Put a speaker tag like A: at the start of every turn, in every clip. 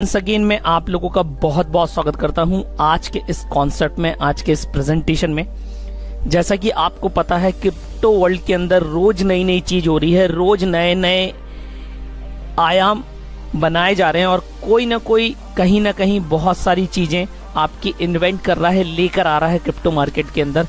A: Once again मैं आप लोगों का बहुत बहुत स्वागत करता हूं आज के इस कॉन्सेप्ट में, आज के इस प्रेजेंटेशन में। जैसा कि आपको पता है क्रिप्टो वर्ल्ड के अंदर रोज नई नई चीज हो रही है, रोज नए नए आयाम बनाए जा रहे हैं और कोई ना कोई कहीं ना कहीं बहुत सारी चीजें आपकी इन्वेंट कर रहा है, लेकर आ रहा है क्रिप्टो मार्केट के अंदर।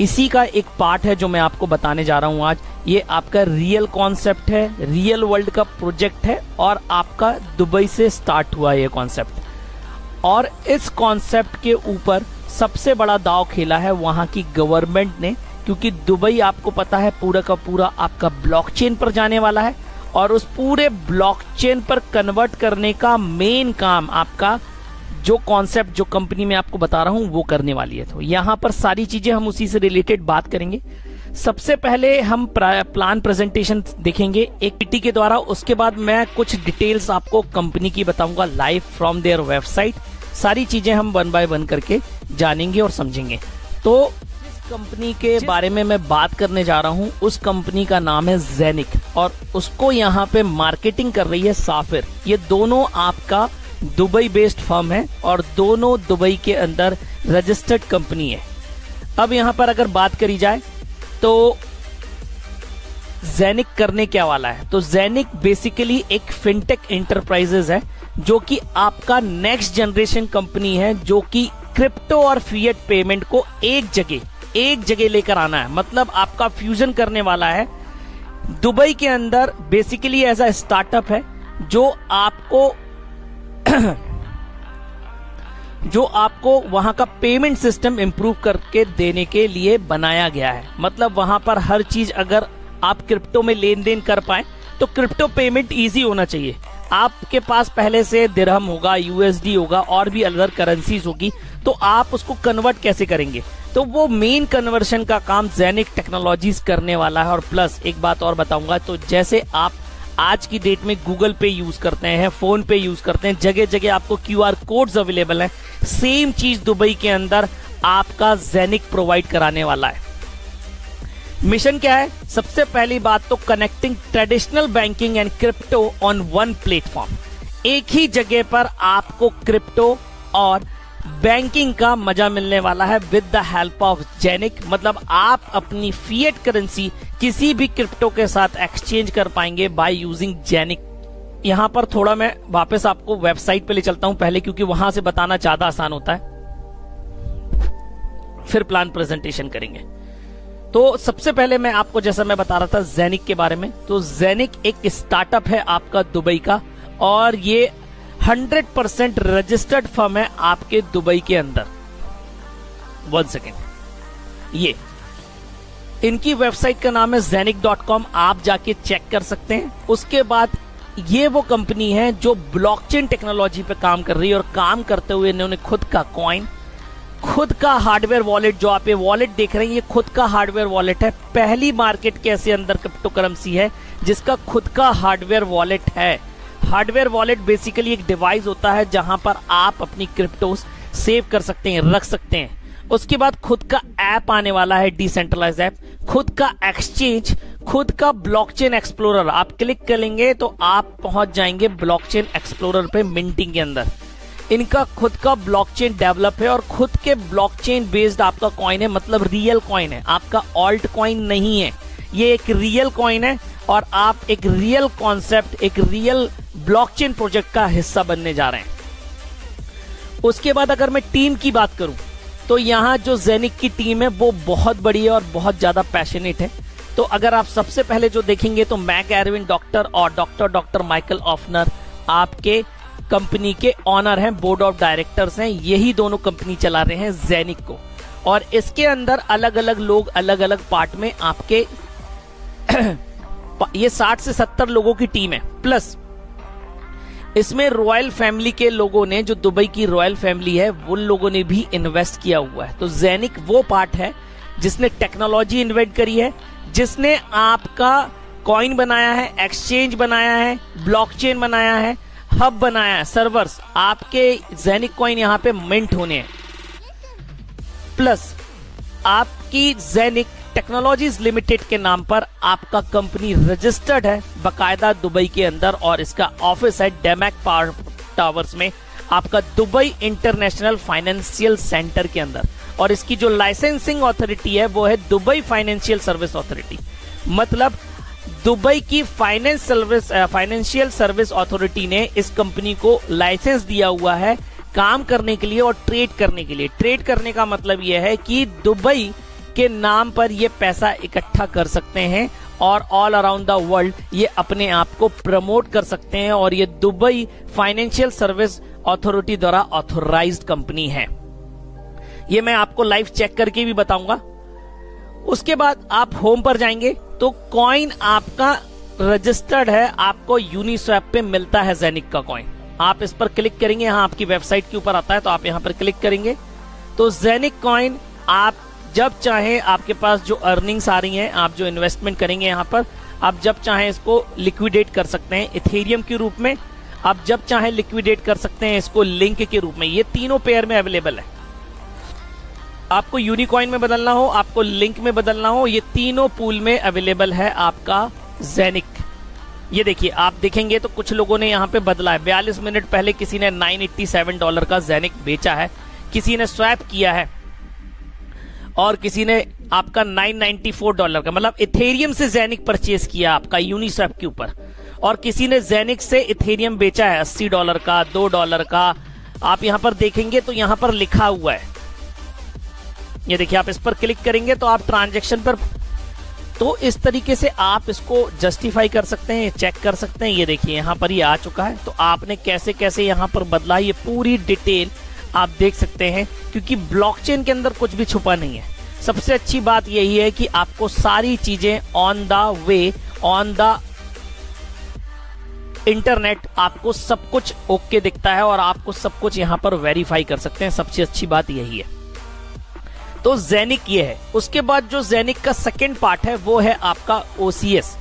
A: इसी का एक पार्ट है जो मैं आपको बताने जा रहा हूं आज। ये आपका रियल कॉन्सेप्ट है, रियल वर्ल्ड का प्रोजेक्ट है और आपका दुबई से स्टार्ट हुआ ये कॉन्सेप्ट। और इस कॉन्सेप्ट के ऊपर सबसे बड़ा दांव खेला है वहां की गवर्नमेंट ने, क्योंकि दुबई आपको पता है पूरा का पूरा आपका ब्लॉकचेन पर जाने वाला है और उस पूरे ब्लॉकचेन पर कन्वर्ट करने का मेन काम आपका जो कॉन्सेप्ट, जो कंपनी में आपको बता रहा हूं वो करने वाली है। तो यहां पर सारी चीजें हम उसी से रिलेटेड बात करेंगे। सबसे पहले हम प्लान प्रेजेंटेशन देखेंगे एक पीटी के द्वारा, उसके बाद मैं कुछ डिटेल्स आपको कंपनी की बताऊंगा लाइव फ्रॉम देयर वेबसाइट। सारी चीजें हम वन बाय वन करके जानेंगे और समझेंगे। तो जिस कंपनी के बारे में मैं बात करने जा रहा हूं उस कंपनी का नाम है जेनिक और उसको यहाँ पे मार्केटिंग कर रही है साफिर। ये दोनों आपका दुबई बेस्ड फर्म है और दोनों दुबई के अंदर रजिस्टर्ड कंपनी है। अब यहां पर अगर बात करी जाए तो जेनिक करने क्या वाला है, तो जेनिक बेसिकली एक फिनटेक एंटरप्राइजेस है जो कि आपका नेक्स्ट जनरेशन कंपनी है, जो कि क्रिप्टो और फिएट पेमेंट को एक जगह लेकर आना है। मतलब आपका फ्यूजन करने वाला है दुबई के अंदर। बेसिकली ऐसा स्टार्टअप है जो आपको वहां का पेमेंट सिस्टम इंप्रूव करके देने के लिए बनाया गया है। मतलब वहां पर हर चीज अगर आप क्रिप्टो में लेन देन कर पाए तो क्रिप्टो पेमेंट इजी होना चाहिए। आपके पास पहले से दिरहम होगा, यूएसडी होगा और भी अदर करेंसीज होगी, तो आप उसको कन्वर्ट कैसे करेंगे, तो वो मेन कन्वर्शन का काम जेनिक टेक्नोलॉजीज करने वाला है। और प्लस एक बात और बताऊंगा, तो जैसे आप आज की डेट में गूगल पे यूज करते हैं, फोन पे यूज करते हैं, जगह जगह आपको क्यूआर कोड्स अवेलेबल हैं, सेम चीज दुबई के अंदर आपका जेनिक प्रोवाइड कराने वाला है। मिशन क्या है? सबसे पहली बात तो connecting traditional banking and crypto on one platform. एक ही जगह पर आपको क्रिप्टो और बैंकिंग का मजा मिलने वाला है विद द हेल्प ऑफ जेनिक। मतलब आप अपनी फिएट करेंसी किसी भी क्रिप्टो के साथ एक्सचेंज कर पाएंगे बाय यूजिंग जेनिक। यहां पर थोड़ा मैं वापस आपको वेबसाइट पे ले चलता हूं पहले, क्योंकि वहां से बताना ज्यादा आसान होता है, फिर प्लान प्रेजेंटेशन करेंगे। तो सबसे पहले मैं आपको, जैसा मैं बता रहा था जेनिक के बारे में, तो जेनिक एक स्टार्टअप है आपका दुबई का और ये 100% रजिस्टर्ड फर्म है आपके दुबई के अंदर। 1 सेकेंड, ये इनकी वेबसाइट का नाम है zenik.com, आप जाके चेक कर सकते हैं। उसके बाद ये वो कंपनी है जो ब्लॉकचेन टेक्नोलॉजी पे काम कर रही है और काम करते हुए इन्होंने खुद का कॉइन, खुद का हार्डवेयर वॉलेट, जो आप ये वॉलेट देख रहे हैं ये खुद का हार्डवेयर वॉलेट है। पहली मार्केट के ऐसे अंदर क्रिप्टो करेंसी है जिसका खुद का हार्डवेयर वॉलेट है। हार्डवेयर वॉलेट बेसिकली एक डिवाइस होता है जहां पर आप अपनी क्रिप्टोस सेव कर सकते हैं, रख सकते हैं। उसके बाद खुद का ऐप आने वाला है, डिसेंट्रलाइज ऐप, खुद का एक्सचेंज, खुद का ब्लॉकचेन एक्सप्लोरर। आप क्लिक करेंगे तो आप पहुंच जाएंगे ब्लॉकचेन एक्सप्लोरर पे मिंटिंग के अंदर। इनका खुद का ब्लॉकचेन डेवलप है और खुद के ब्लॉकचेन बेस्ड आपका कॉइन है, मतलब रियल कॉइन है, आपका ऑल्ट कॉइन नहीं है, ये एक रियल कॉइन है और आप एक रियल कॉन्सेप्ट, एक रियल ब्लॉकचेन प्रोजेक्ट का हिस्सा बनने जा रहे हैं। उसके बाद अगर मैं टीम की बात करूं तो यहां जो जेनिक की टीम है वो बहुत बड़ी है और बहुत ज्यादा पैशनेट है। तो अगर आप सबसे पहले जो देखेंगे तो मैक एरविन डॉक्टर और डॉक्टर माइकल ऑफनर आपके कंपनी के ऑनर हैं, बोर्ड ऑफ डायरेक्टर्स हैं। यही दोनों कंपनी चला रहे हैं जेनिक को और इसके अंदर अलग अलग लोग अलग अलग पार्ट में आपके ये 60 से 70 लोगों की टीम है। प्लस इसमें रॉयल फैमिली के लोगों ने, जो दुबई की रॉयल फैमिली है, उन लोगों ने भी इन्वेस्ट किया हुआ है। तो जेनिक वो पार्ट है जिसने टेक्नोलॉजी इन्वेंट करी है, जिसने आपका कॉइन बनाया है, एक्सचेंज बनाया है, ब्लॉकचेन बनाया है, हब बनाया है, सर्वर्स। आपके जेनिक कॉइन यहां पे मिंट होने हैं। प्लस आपकी जेनिक टेक्नोलॉजीज लिमिटेड के नाम पर आपका कंपनी रजिस्टर्ड है बकायदा दुबई के अंदर और इसका ऑफिस है डेमैक टावर्स में आपका दुबई इंटरनेशनल फाइनेंशियल सेंटर के अंदर। और इसकी जो लाइसेंसिंग अथॉरिटी है वो है दुबई फाइनेंशियल सर्विस अथॉरिटी। मतलब दुबई की फाइनेंशियल सर्विस अथॉरिटी ने इस कंपनी को लाइसेंस दिया हुआ है काम करने के लिए और ट्रेड करने के लिए। ट्रेड करने का मतलब यह है कि दुबई के नाम पर ये पैसा इकट्ठा कर सकते हैं और ऑल अराउंड द वर्ल्ड ये अपने आप को प्रमोट कर सकते हैं। और ये दुबई फाइनेंशियल सर्विस अथॉरिटी द्वारा ऑथोराइज्ड कंपनी है। ये मैं आपको लाइव चेक करके भी बताऊंगा। उसके बाद आप होम पर जाएंगे तो कॉइन आपका रजिस्टर्ड है, आपको यूनिस्वैप पे मिलता है जेनिक का कॉइन। आप इस पर क्लिक करेंगे, यहां आपकी वेबसाइट के ऊपर आता है तो आप यहां पर क्लिक करेंगे तो जेनिक कॉइन आप जब चाहें, आपके पास जो अर्निंग्स आ रही हैं, आप जो इन्वेस्टमेंट करेंगे यहां पर, आप जब चाहें इसको लिक्विडेट कर सकते हैं इथेरियम के रूप में, आप जब चाहें लिक्विडेट कर सकते हैं इसको लिंक के रूप में। ये तीनों पेयर में अवेलेबल है। आपको यूनिकॉइन में बदलना हो, आपको लिंक में बदलना हो, ये तीनों पूल में अवेलेबल है आपका जेनिक। ये देखिए, आप देखेंगे तो कुछ लोगों ने यहाँ पे बदला है। 42 मिनट पहले किसी ने $987 का जेनिक बेचा है, किसी ने स्वैप किया है और किसी ने आपका $994 का, मतलब इथेरियम से जेनिक परचेज किया आपका यूनिस्वैप के ऊपर, और किसी ने जेनिक से इथेरियम बेचा है $80 का, $2 का। आप यहां पर देखेंगे तो यहां पर लिखा हुआ है, ये देखिए, आप इस पर क्लिक करेंगे तो आप ट्रांजैक्शन पर, तो इस तरीके से आप इसको जस्टिफाई कर सकते हैं, चेक कर सकते हैं। ये देखिए यहां पर ये आ चुका है, तो आपने कैसे कैसे यहां पर बदला ये पूरी डिटेल आप देख सकते हैं, क्योंकि ब्लॉकचेन के अंदर कुछ भी छुपा नहीं है। सबसे अच्छी बात यही है कि आपको सारी चीजें on the way, on the internet आपको सब कुछ ओके दिखता है और आपको सब कुछ यहां पर वेरीफाई कर सकते हैं। सबसे अच्छी बात यही है। तो जेनिक ये है। उसके बाद जो जेनिक का सेकेंड पार्ट है वो है आपका OCS.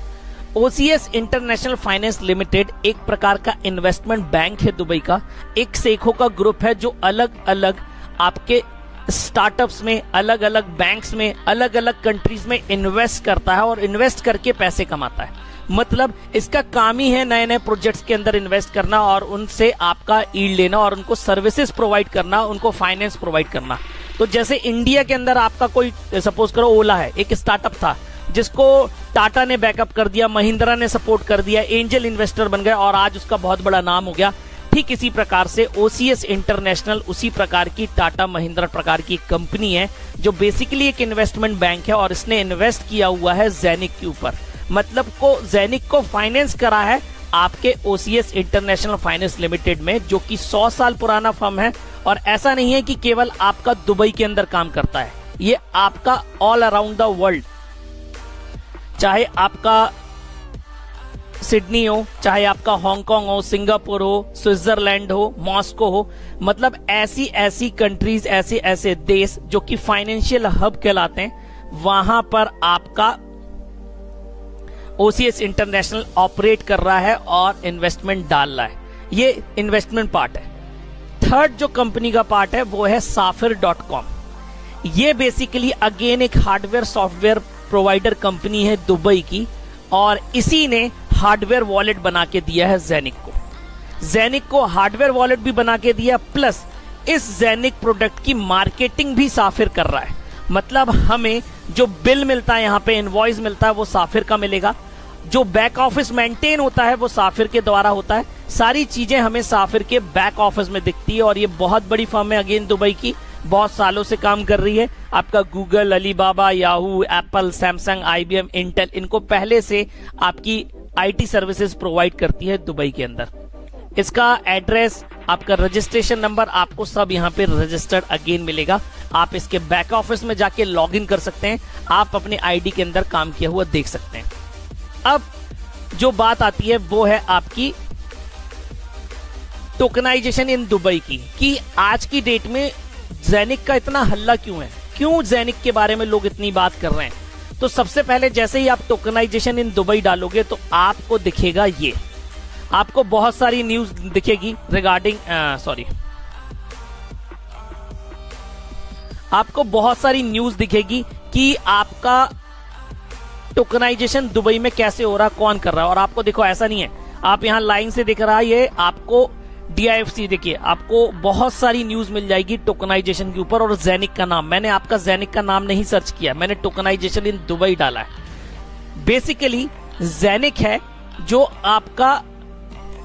A: OCS international finance limited एक प्रकार का इन्वेस्टमेंट बैंक है दुबई का, एक सेखों का ग्रुप है जो अलग अलग आपके स्टार्टअप्स में, अलग अलग बैंक्स में, अलग अलग कंट्रीज में इन्वेस्ट करता है और इन्वेस्ट करके पैसे कमाता है। मतलब इसका काम ही है नए नए प्रोजेक्ट्स के अंदर इन्वेस्ट करना और उनसे आपका ईल्ड लेना और उनको सर्विसेज प्रोवाइड करना, उनको फाइनेंस प्रोवाइड करना। तो जैसे इंडिया के अंदर आपका कोई, सपोज करो ओला है, एक स्टार्टअप था जिसको टाटा ने बैकअप कर दिया, महिंद्रा ने सपोर्ट कर दिया, एंजल इन्वेस्टर बन गए और आज उसका बहुत बड़ा नाम हो गया। ठीक इसी प्रकार से ओसीएस इंटरनेशनल उसी प्रकार की टाटा महिंद्रा प्रकार की कंपनी है जो बेसिकली एक इन्वेस्टमेंट बैंक है और इसने इन्वेस्ट किया हुआ है जेनिक के ऊपर। मतलब को जेनिक को फाइनेंस करा है आपके ओसीएस इंटरनेशनल फाइनेंस लिमिटेड में, जो कि 100 साल पुराना फर्म है। और ऐसा नहीं है कि केवल आपका दुबई के अंदर काम करता है, ये आपका ऑल अराउंड द वर्ल्ड, चाहे आपका सिडनी हो, चाहे आपका हांगकांग हो, सिंगापुर हो, स्विट्जरलैंड हो, मॉस्को हो, मतलब ऐसी ऐसी कंट्रीज, ऐसे ऐसे देश जो कि फाइनेंशियल हब कहलाते हैं, वहां पर आपका ओसीएस इंटरनेशनल ऑपरेट कर रहा है और इन्वेस्टमेंट डाल रहा है। ये इन्वेस्टमेंट पार्ट है। थर्ड जो कंपनी का पार्ट है वो है sapphire.com। ये बेसिकली अगेन एक हार्डवेयर सॉफ्टवेयर प्रोवाइडर कंपनी है दुबई की और इसी ने हार्डवेयर वॉलेट बना के दिया है जेनिक को। जेनिक को हार्डवेयर वॉलेट भी बना के दिया, प्लस इस जेनिक प्रोडक्ट की मार्केटिंग भी sapphire कर रहा है। मतलब हमें जो बिल मिलता है, यहाँ पे इनवॉइस मिलता है, वो sapphire का मिलेगा। जो बैक ऑफिस मेंटेन होता है वो sapphire के द्वारा होता है। सारी चीजें हमें sapphire के बैक ऑफिस में दिखती है और ये बहुत बड़ी फर्म है अगेन दुबई की, बहुत सालों से काम कर रही है। आपका Google, Alibaba, Yahoo, Apple, Samsung, IBM, Intel, इनको पहले से आपकी आईटी सर्विसेज प्रोवाइड करती है दुबई के अंदर। इसका एड्रेस, आपका रजिस्ट्रेशन नंबर, आपको सब यहाँ पे रजिस्टर्ड अगेन मिलेगा। आप इसके बैक ऑफिस में जाके लॉग इन कर सकते हैं, आप अपने आईडी के अंदर काम किया हुआ देख सकते हैं। अब जो बात आती है वो है आपकी टोकनाइजेशन इन दुबई की, कि आज की डेट में जेनिक का इतना हल्ला क्यों है, क्यों जेनिक के बारे में लोग इतनी बात कर रहे हैं। तो सबसे पहले जैसे ही आप टोकनाइजेशन इन दुबई डालोगे तो आपको दिखेगा ये, आपको बहुत सारी न्यूज दिखेगी रिगार्डिंग आपको बहुत सारी न्यूज दिखेगी कि आपका टोकनाइजेशन दुबई में कैसे हो रहा, कौन कर रहा है। और आपको देखो ऐसा नहीं है, आप यहां लाइन से दिख रहा है, ये आपको DIFC देखिए, आपको बहुत सारी न्यूज मिल जाएगी टोकनाइजेशन के ऊपर। और जेनिक का नाम, मैंने आपका जेनिक का नाम नहीं सर्च किया, मैंने टोकनाइजेशन इन दुबई डाला है। बेसिकली जेनिक है जो आपका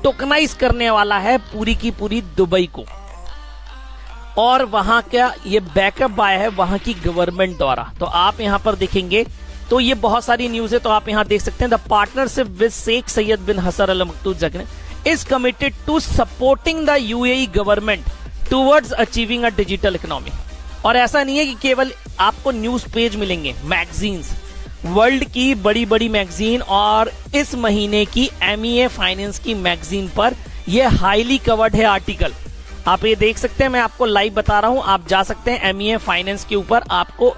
A: टोकनाइज करने वाला है पूरी की पूरी दुबई को, और वहां का ये बैकअप आया है वहां की गवर्नमेंट द्वारा। तो आप यहां पर देखेंगे तो ये बहुत सारी न्यूज है, तो आप यहां देख सकते हैं the partnership with Sheikh Saeed bin Hassan al Maktoum जगने is committed to supporting the UAE government towards achieving a digital economy। और ऐसा नहीं है कि केवल आपको न्यूज पेज मिलेंगे, मैगजीन्स, वर्ल्ड की बड़ी बड़ी मैगजीन और इस महीने की MEA फाइनेंस की मैगजीन पर यह हाईली कवर्ड है आर्टिकल। आप ये देख सकते हैं, मैं आपको लाइव बता रहा हूं, आप जा सकते हैं MEA फाइनेंस के ऊपर, आपको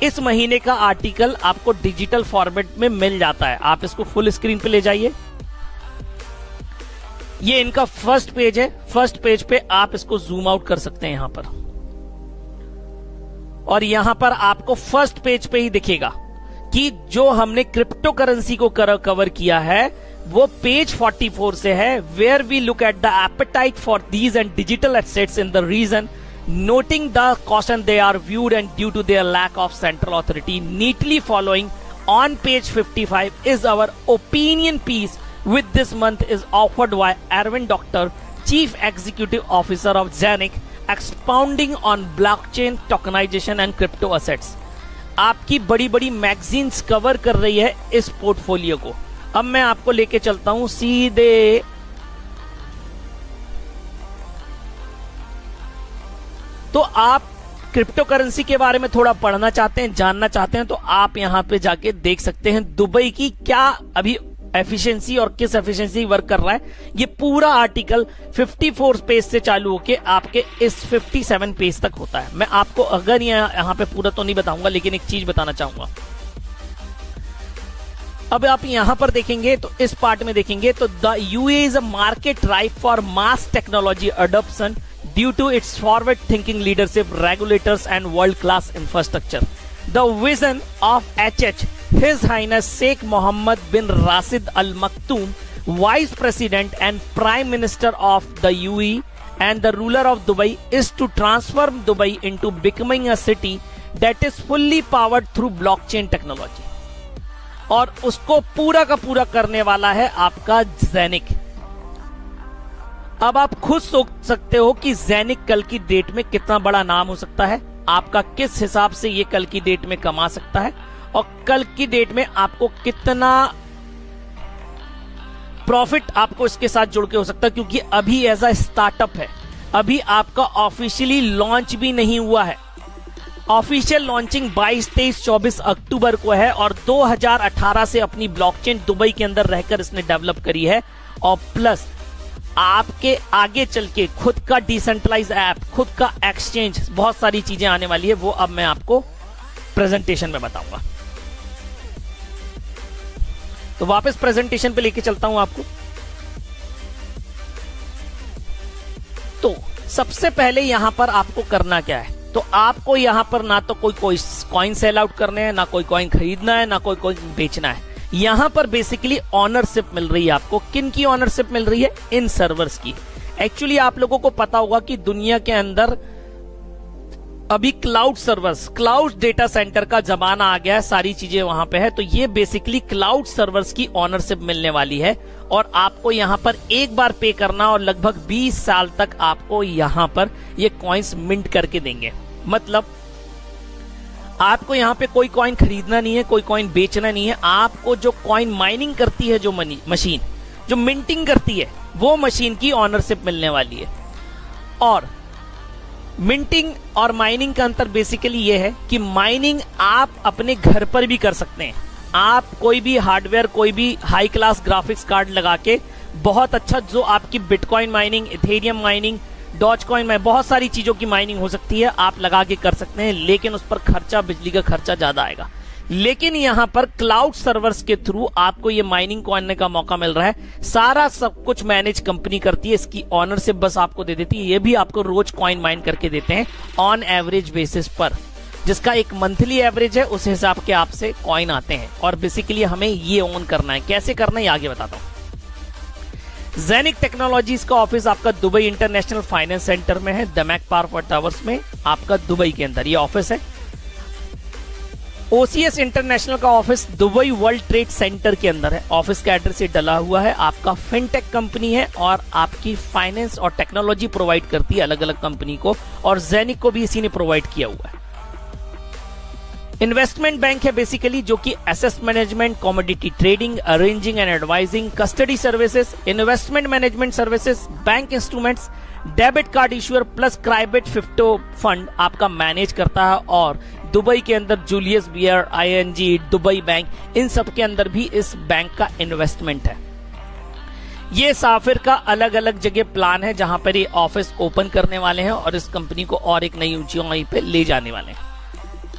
A: इस महीने का आर्टिकल आपको डिजिटल फॉर्मेट में मिल जाता है। आप इसको फुल स्क्रीन पे ले जाइए, ये इनका फर्स्ट पेज है। फर्स्ट पेज पे आप इसको जूम आउट कर सकते हैं यहां पर, और यहां पर आपको फर्स्ट पेज पे ही दिखेगा कि जो हमने क्रिप्टो करेंसी को कवर किया है वो पेज 44 से है, where we look at the appetite for these and digital assets in the region, noting the caution they are viewed and due to their lack of central authority. Neatly following on page 55 is our opinion piece with this month is offered by Arvind Doctor, Chief Executive Officer of Zenik, expounding on blockchain tokenization and crypto assets. आपकी बड़ी बड़ी magazines cover कर रही है इस portfolio को। अब मैं आपको लेके चलता हूं सीधे तो आप क्रिप्टो करेंसी के बारे में थोड़ा पढ़ना चाहते हैं, जानना चाहते हैं, तो आप यहां पे जाके देख सकते हैं दुबई की क्या अभी एफिशिएंसी और किस एफिशिएंसी वर्क कर रहा है। ये पूरा आर्टिकल 54 पेज से चालू होके आपके इस 57 पेज तक होता है। मैं आपको अगर यहां पे पूरा तो नहीं बताऊंगा, लेकिन एक चीज बताना चाहूंगा। अब आप यहां पर देखेंगे तो इस पार्ट में देखेंगे तो the UAE is a market ripe for mass technology adoption due to its forward-thinking leadership, regulators, and world-class infrastructure. The vision of HH, His Highness Sheikh Mohammed bin Rashid Al Maktoum, Vice President and Prime Minister of the UAE and the ruler of Dubai, is to transform Dubai into becoming a city that is fully powered through blockchain technology. और उसको पूरा का पूरा करने वाला है आपका genic. अब आप खुद सोच सकते हो कि जेनिक कल की डेट में कितना बड़ा नाम हो सकता है, आपका किस हिसाब से ये कल की डेट में कमा सकता है, और कल की डेट में आपको कितना प्रॉफिट आपको इसके साथ जुड़ के हो सकता है, क्योंकि अभी एज अ स्टार्टअप है, अभी आपका ऑफिशियली लॉन्च भी नहीं हुआ है। ऑफिशियल लॉन्चिंग 22, 23, 24 अक्टूबर को है, और 2018 से अपनी ब्लॉकचेन दुबई के अंदर रहकर इसने डेवलप करी है। और प्लस आपके आगे चल के खुद का डिसेंट्रलाइज ऐप, खुद का एक्सचेंज, बहुत सारी चीजें आने वाली है, वो अब मैं आपको प्रेजेंटेशन में बताऊंगा। तो वापस प्रेजेंटेशन पे लेके चलता हूं आपको। तो सबसे पहले यहां पर आपको करना क्या है, तो आपको यहां पर ना तो कोई कॉइन सेल आउट करने हैं, ना कोई कॉइन खरीदना है, ना कोई कॉइन बेचना है। यहां पर बेसिकली ऑनरशिप मिल रही है आपको। किन की ऑनरशिप मिल रही है? इन सर्वर्स की। एक्चुअली आप लोगों को पता होगा कि दुनिया के अंदर अभी cloud servers, cloud data centre का जमाना आ गया है, सारी चीजें वहां पे है। तो ये बेसिकली क्लाउड सर्वर्स की ऑनरशिप मिलने वाली है, और आपको यहां पर एक बार पे करना और लगभग 20 साल तक आपको यहां पर ये कॉइन्स मिंट करके देंगे। मतलब आपको यहां पे कोई कॉइन खरीदना नहीं है, कोई कॉइन बेचना नहीं है। आपको जो कॉइन माइनिंग करती है, जो मशीन जो मिंटिंग करती है, वो मशीन की ऑनरशिप मिलने वाली है। और मिंटिंग और माइनिंग का अंतर बेसिकली ये है कि माइनिंग आप अपने घर पर भी कर सकते हैं। आप कोई भी हार्डवेयर, कोई भी हाई क्लास ग्राफिक्स कार्ड लगा के बहुत अच्छा, जो आपकी bitcoin mining, Ethereum mining, Dogecoin में बहुत सारी चीजों की माइनिंग हो सकती है, आप लगा के कर सकते हैं, लेकिन उस पर खर्चा, बिजली का खर्चा ज्यादा आएगा। लेकिन यहां पर क्लाउड सर्वर्स के थ्रू आपको ये माइनिंग करने का मौका मिल रहा है। सारा सब कुछ मैनेज कंपनी करती है, इसकी ऑनरशिप बस आपको दे देती है। ये भी आपको रोज कॉइन माइन करके देते हैं ऑन एवरेज बेसिस पर, जिसका एक मंथली एवरेज है, उस हिसाब के आपसे कॉइन आते हैं। और बेसिकली हमें ये ओन करना है। कैसे करना है ये आगे बताता हूं। जेनिक टेक्नोलॉजीज का ऑफिस आपका दुबई इंटरनेशनल फाइनेंस सेंटर में है, दमैक पार्क टावर्स में आपका दुबई के अंदर ये ऑफिस है। ओसीएस इंटरनेशनल का office Dubai world trade centre के अंदर है। ऑफिस का एड्रेस ये डला हुआ है। आपका फिनटेक कंपनी है और आपकी फाइनेंस और टेक्नोलॉजी प्रोवाइड करती है अलग अलग कंपनी को, और जेनिक को भी इसी ने प्रोवाइड किया हुआ है। इन्वेस्टमेंट बैंक है बेसिकली, जो कि asset management, commodity trading, arranging and advising, custody services, investment management services, bank instruments, debit card issuer plus क्राइबेट फिफ्टो फंड आपका मैनेज करता है। और दुबई के अंदर Julius Baer, ING, Dubai bank, इन सब के अंदर भी इस बैंक का इन्वेस्टमेंट है। ये साफिर का अलग अलग जगह प्लान है जहां पर ये ऑफिस ओपन करने वाले हैं और इस कंपनी को और एक नई ऊंचाई पे ले जाने वाले हैं।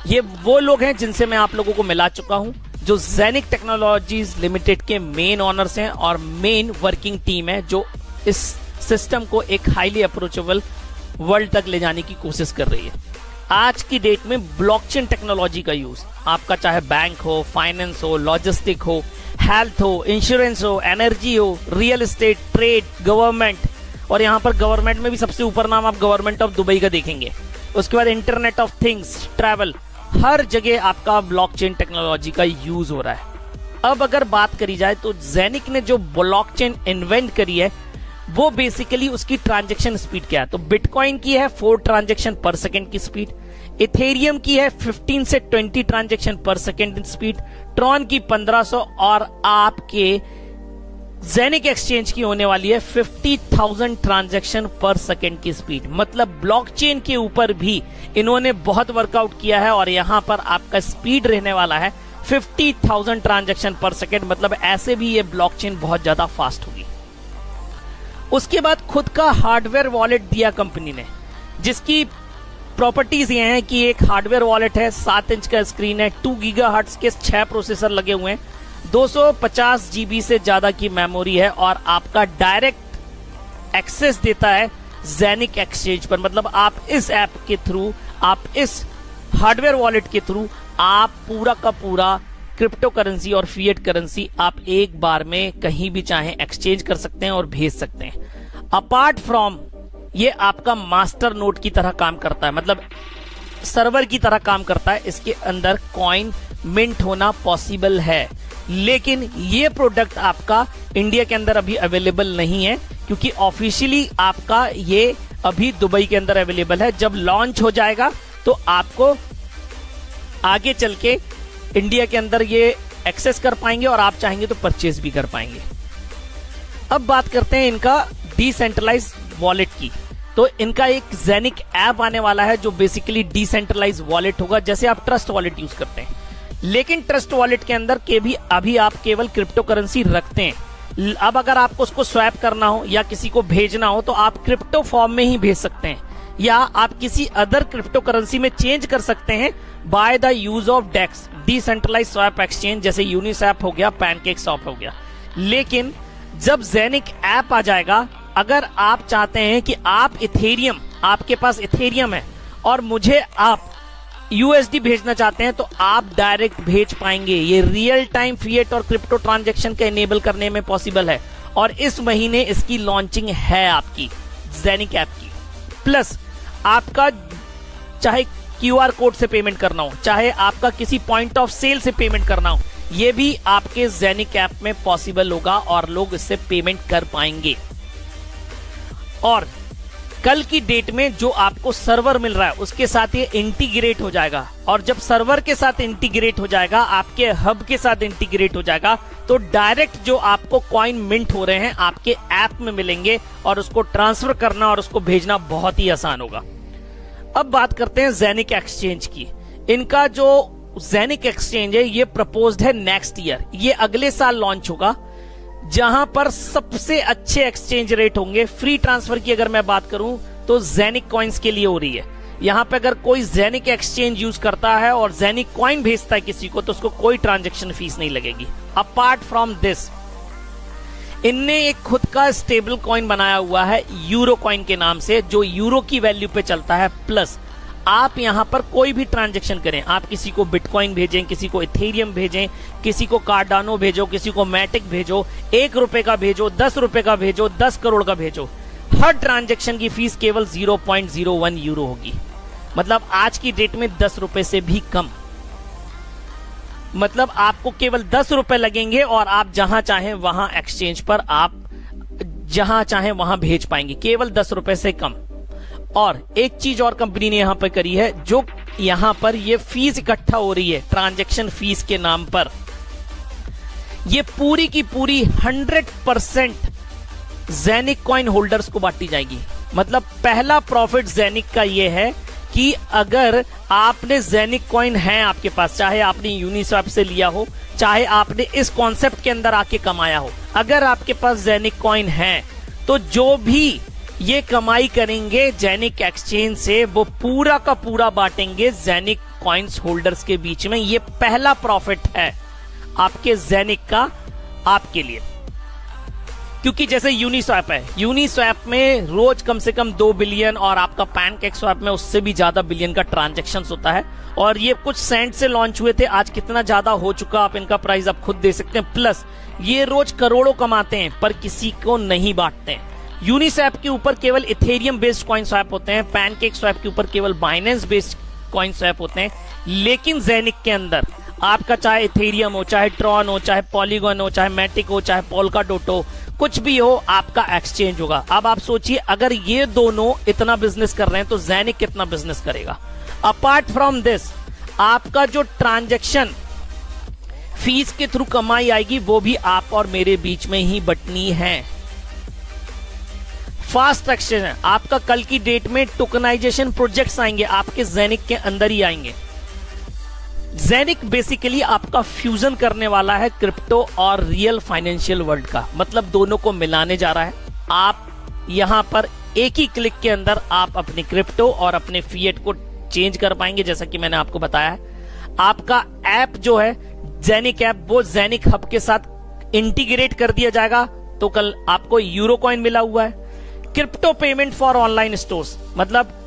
A: ये वो लोग हैं जिनसे मैं आप लोगों को मिला चुका हूं, जो जेनिक टेक्नोलॉजीज लिमिटेड के मेन ऑनर्स हैं और मेन वर्किंग टीम है, जो इस सिस्टम को एक हाईली अप्रोचेबल वर्ल्ड तक ले जाने की कोशिश कर रही है। आज की डेट में ब्लॉकचेन टेक्नोलॉजी का यूज आपका चाहे बैंक हो, फाइनेंस हो, लॉजिस्टिक हो, हेल्थ हो, इंश्योरेंस हो, एनर्जी हो, रियल एस्टेट, ट्रेड, गवर्नमेंट, और यहां पर गवर्नमेंट में भी सबसे ऊपर नाम आप गवर्नमेंट ऑफ दुबई का देखेंगे। उसके बाद इंटरनेट ऑफ थिंग्स, ट्रैवल, हर जगह आपका ब्लॉकचेन टेक्नोलॉजी का यूज हो रहा है। अब अगर बात करी जाए तो जेनिक ने जो ब्लॉकचेन इन्वेंट करी है वो बेसिकली उसकी ट्रांजैक्शन स्पीड क्या है, तो बिटकॉइन की है 4 ट्रांजैक्शन पर सेकंड की स्पीड, इथेरियम की है 15 से 20 ट्रांजैक्शन पर सेकंड स्पीड, ट्रॉन की 1500 और आपके जेनिक एक्सचेंज की होने वाली है 50,000 ट्रांजैक्शन पर सेकंड की स्पीड। मतलब ब्लॉकचेन के ऊपर भी इन्होंने बहुत वर्कआउट किया है और यहां पर आपका स्पीड रहने वाला है 50,000 ट्रांजैक्शन पर सेकंड। मतलब ऐसे भी ये ब्लॉकचेन बहुत ज्यादा फास्ट होगी। उसके बाद खुद का हार्डवेयर वॉलेट दिया कंपनी ने, जिसकी प्रॉपर्टीज ये हैं कि एक हार्डवेयर वॉलेट है, 7 इंच का स्क्रीन है, 2 गीगाहर्ट्ज के 6 प्रोसेसर लगे हुए हैं, 250 जीबी से ज्यादा की मेमोरी है और आपका डायरेक्ट एक्सेस देता है जेनिक एक्सचेंज पर। मतलब आप इस ऐप के थ्रू, आप इस हार्डवेयर वॉलेट के थ्रू आप पूरा का पूरा क्रिप्टो करेंसी और फिएट करेंसी आप एक बार में कहीं भी चाहें एक्सचेंज कर सकते हैं और भेज सकते हैं। अपार्ट फ्रॉम ये आपका मास्टर नोड की तरह काम करता है, मतलब सर्वर की तरह काम करता है। इसके अंदर कॉइन मिंट होना पॉसिबल है, लेकिन ये प्रोडक्ट आपका इंडिया के अंदर अभी अवेलेबल नहीं है, क्योंकि ऑफिशियली आपका ये अभी दुबई के अंदर अवेलेबल है। जब लॉन्च हो जाएगा तो आपको आगे चल के इंडिया के अंदर ये एक्सेस कर पाएंगे और आप चाहेंगे तो परचेज भी कर पाएंगे। अब बात करते हैं इनका डिसेंट्रलाइज वॉलेट की। तो इनका एक जेनिक ऐप आने वाला है जो बेसिकली डिसेंट्रलाइज वॉलेट होगा, जैसे आप ट्रस्ट वॉलेट यूज करते हैं, लेकिन ट्रस्ट वॉलेट के अंदर के भी अभी आप केवल क्रिप्टो करेंसी रखते हैं। अब अगर आपको उसको स्वैप करना हो या किसी को भेजना हो तो आप क्रिप्टो फॉर्म में ही भेज सकते हैं, या आप किसी अदर क्रिप्टो करेंसी में चेंज कर सकते हैं by the use of DEX, decentralize swap exchange, जैसे यूनिस्वैप हो गया, पैनकेकस्वैप हो गया। लेकिन जब जेनिक ऐप आ जाएगा, अगर आप चाहते हैं कि आप इथेरियम, आपके पास इथेरियम है और मुझे आप यूएसडी भेजना चाहते हैं, तो आप डायरेक्ट भेज पाएंगे। ये रियल टाइम फिएट और क्रिप्टो ट्रांजैक्शन का इनेबल करने में पॉसिबल है और इस महीने इसकी लॉन्चिंग है आपकी जेनिक ऐप की। प्लस आपका चाहे क्यूआर कोड से पेमेंट करना हो, चाहे आपका किसी पॉइंट ऑफ सेल से पेमेंट करना हो, ये भी आपके जेनिक ऐप में पॉसिबल होगा और लोग इससे पेमेंट कर पाएंगे। और कल की डेट में जो आपको सर्वर मिल रहा है उसके साथ ये इंटीग्रेट हो जाएगा, और जब सर्वर के साथ इंटीग्रेट हो जाएगा, आपके हब के साथ इंटीग्रेट हो जाएगा, तो डायरेक्ट जो आपको कॉइन मिंट हो रहे हैं आपके ऐप में मिलेंगे और उसको ट्रांसफर करना और उसको भेजना बहुत ही आसान होगा। अब बात करते हैं जेनिक एक्सचेंज की। इनका जो जेनिक एक्सचेंज है ये प्रपोज्ड है नेक्स्ट ईयर, ये अगले साल लॉन्च होगा, जहां पर सबसे अच्छे एक्सचेंज रेट होंगे। फ्री ट्रांसफर की अगर मैं बात करूं तो जेनिक कॉइन्स के लिए हो रही है। यहां पे अगर कोई जेनिक एक्सचेंज यूज करता है और जेनिक कॉइन भेजता है किसी को, तो उसको कोई ट्रांजैक्शन फीस नहीं लगेगी। अपार्ट फ्रॉम दिस, इनने एक खुद का स्टेबल कॉइन बनाया हुआ है यूरो कॉइन के नाम से, जो यूरो की वैल्यू पे चलता है। प्लस आप यहां पर कोई भी ट्रांजैक्शन करें, आप किसी को बिटकॉइन भेजें, किसी को इथेरियम भेजें, किसी को कार्डानो भेजो, किसी को मैटिक भेजो, 1 रुपए का भेजो, 10 रुपए का भेजो, 10 करोड़ का भेजो, हर ट्रांजैक्शन की फीस केवल 0.01 यूरो होगी। मतलब आज की डेट में 10 रुपए से भी कम। मतलब आपको केवल 10 रुपए लगेंगे और आप जहां चाहें वहां एक्सचेंज पर आप जहां चाहें वहां भेज पाएंगे, केवल 10 रुपए से कम। और एक चीज और कंपनी ने यहां पर करी है, जो यहां पर ये फीस इकट्ठा हो रही है ट्रांजैक्शन फीस के नाम पर, ये पूरी की पूरी 100% जेनिक कॉइन होल्डर्स को बांटी जाएगी। मतलब पहला प्रॉफिट जेनिक का ये है कि अगर आपने जेनिक कॉइन है आपके पास, चाहे आपने यूनिस्वैप से लिया हो, चाहे आपने इस कॉन्सेप्ट के अंदर आके कमाया हो, अगर आपके पास जेनिक कॉइन है तो जो भी ये कमाई करेंगे जेनिक एक्सचेंज से, वो पूरा का पूरा बांटेंगे जेनिक कॉइन्स होल्डर्स के बीच में। ये पहला प्रॉफिट है आपके जेनिक का आपके लिए। क्योंकि जैसे यूनिस्वैप है, यूनिस्वैप में रोज कम से कम 2 बिलियन और आपका पैनकेकस्वैप में उससे भी ज्यादा बिलियन का ट्रांजैक्शन होता है। और ये कुछ सेंट से लॉन्च हुए थे, आज कितना ज्यादा हो चुका आप इनका प्राइस आप खुद दे सकते हैं। प्लस ये रोज करोड़ों कमाते हैं पर किसी को नहीं बांटते हैं। यूनिस्वैप के ऊपर केवल इथेरियम बेस्ड कॉइन स्वैप होते हैं, पैनकेकस्वैप के ऊपर केवल बाइनेंस बेस्ड कॉइन स्वैप होते हैं। लेकिन जेनिक के अंदर आपका चाहे इथेरियम हो, चाहे ट्रॉन हो, चाहे पॉलीगॉन हो, चाहे मैटिक हो, चाहे पोल्काडोट हो, कुछ भी हो, आपका एक्सचेंज होगा। अब आप सोचिए अगर ये दोनों इतना बिजनेस कर रहे हैं तो जेनिक कितना बिजनेस करेगा। अपार्ट फ्रॉम दिस, आपका जो ट्रांजैक्शन फीस के थ्रू कमाई आएगी वो भी आप और मेरे बीच में ही बटनी है। फास्ट एक्सचेंज है आपका। कल की डेट में टोकनाइजेशन प्रोजेक्ट्स आएंगे आपके जेनिक के अंदर ही आएंगे। जेनिक बेसिकली आपका फ्यूजन करने वाला है क्रिप्टो और रियल फाइनेंशियल वर्ल्ड का, मतलब दोनों को मिलाने जा रहा है। आप यहां पर एक ही क्लिक के अंदर आप अपने क्रिप्टो और अपने फिएट को चेंज कर पाएंगे। जैसा कि मैंने आपको बताया है, आपका ऐप जो है जेनिक ऐप, वो जेनिक हब के साथ इंटीग्रेट कर दिया जाएगा। तो कल आपको यूरो कॉइन मिला हुआ है। Crypto payment for online stores, मतलब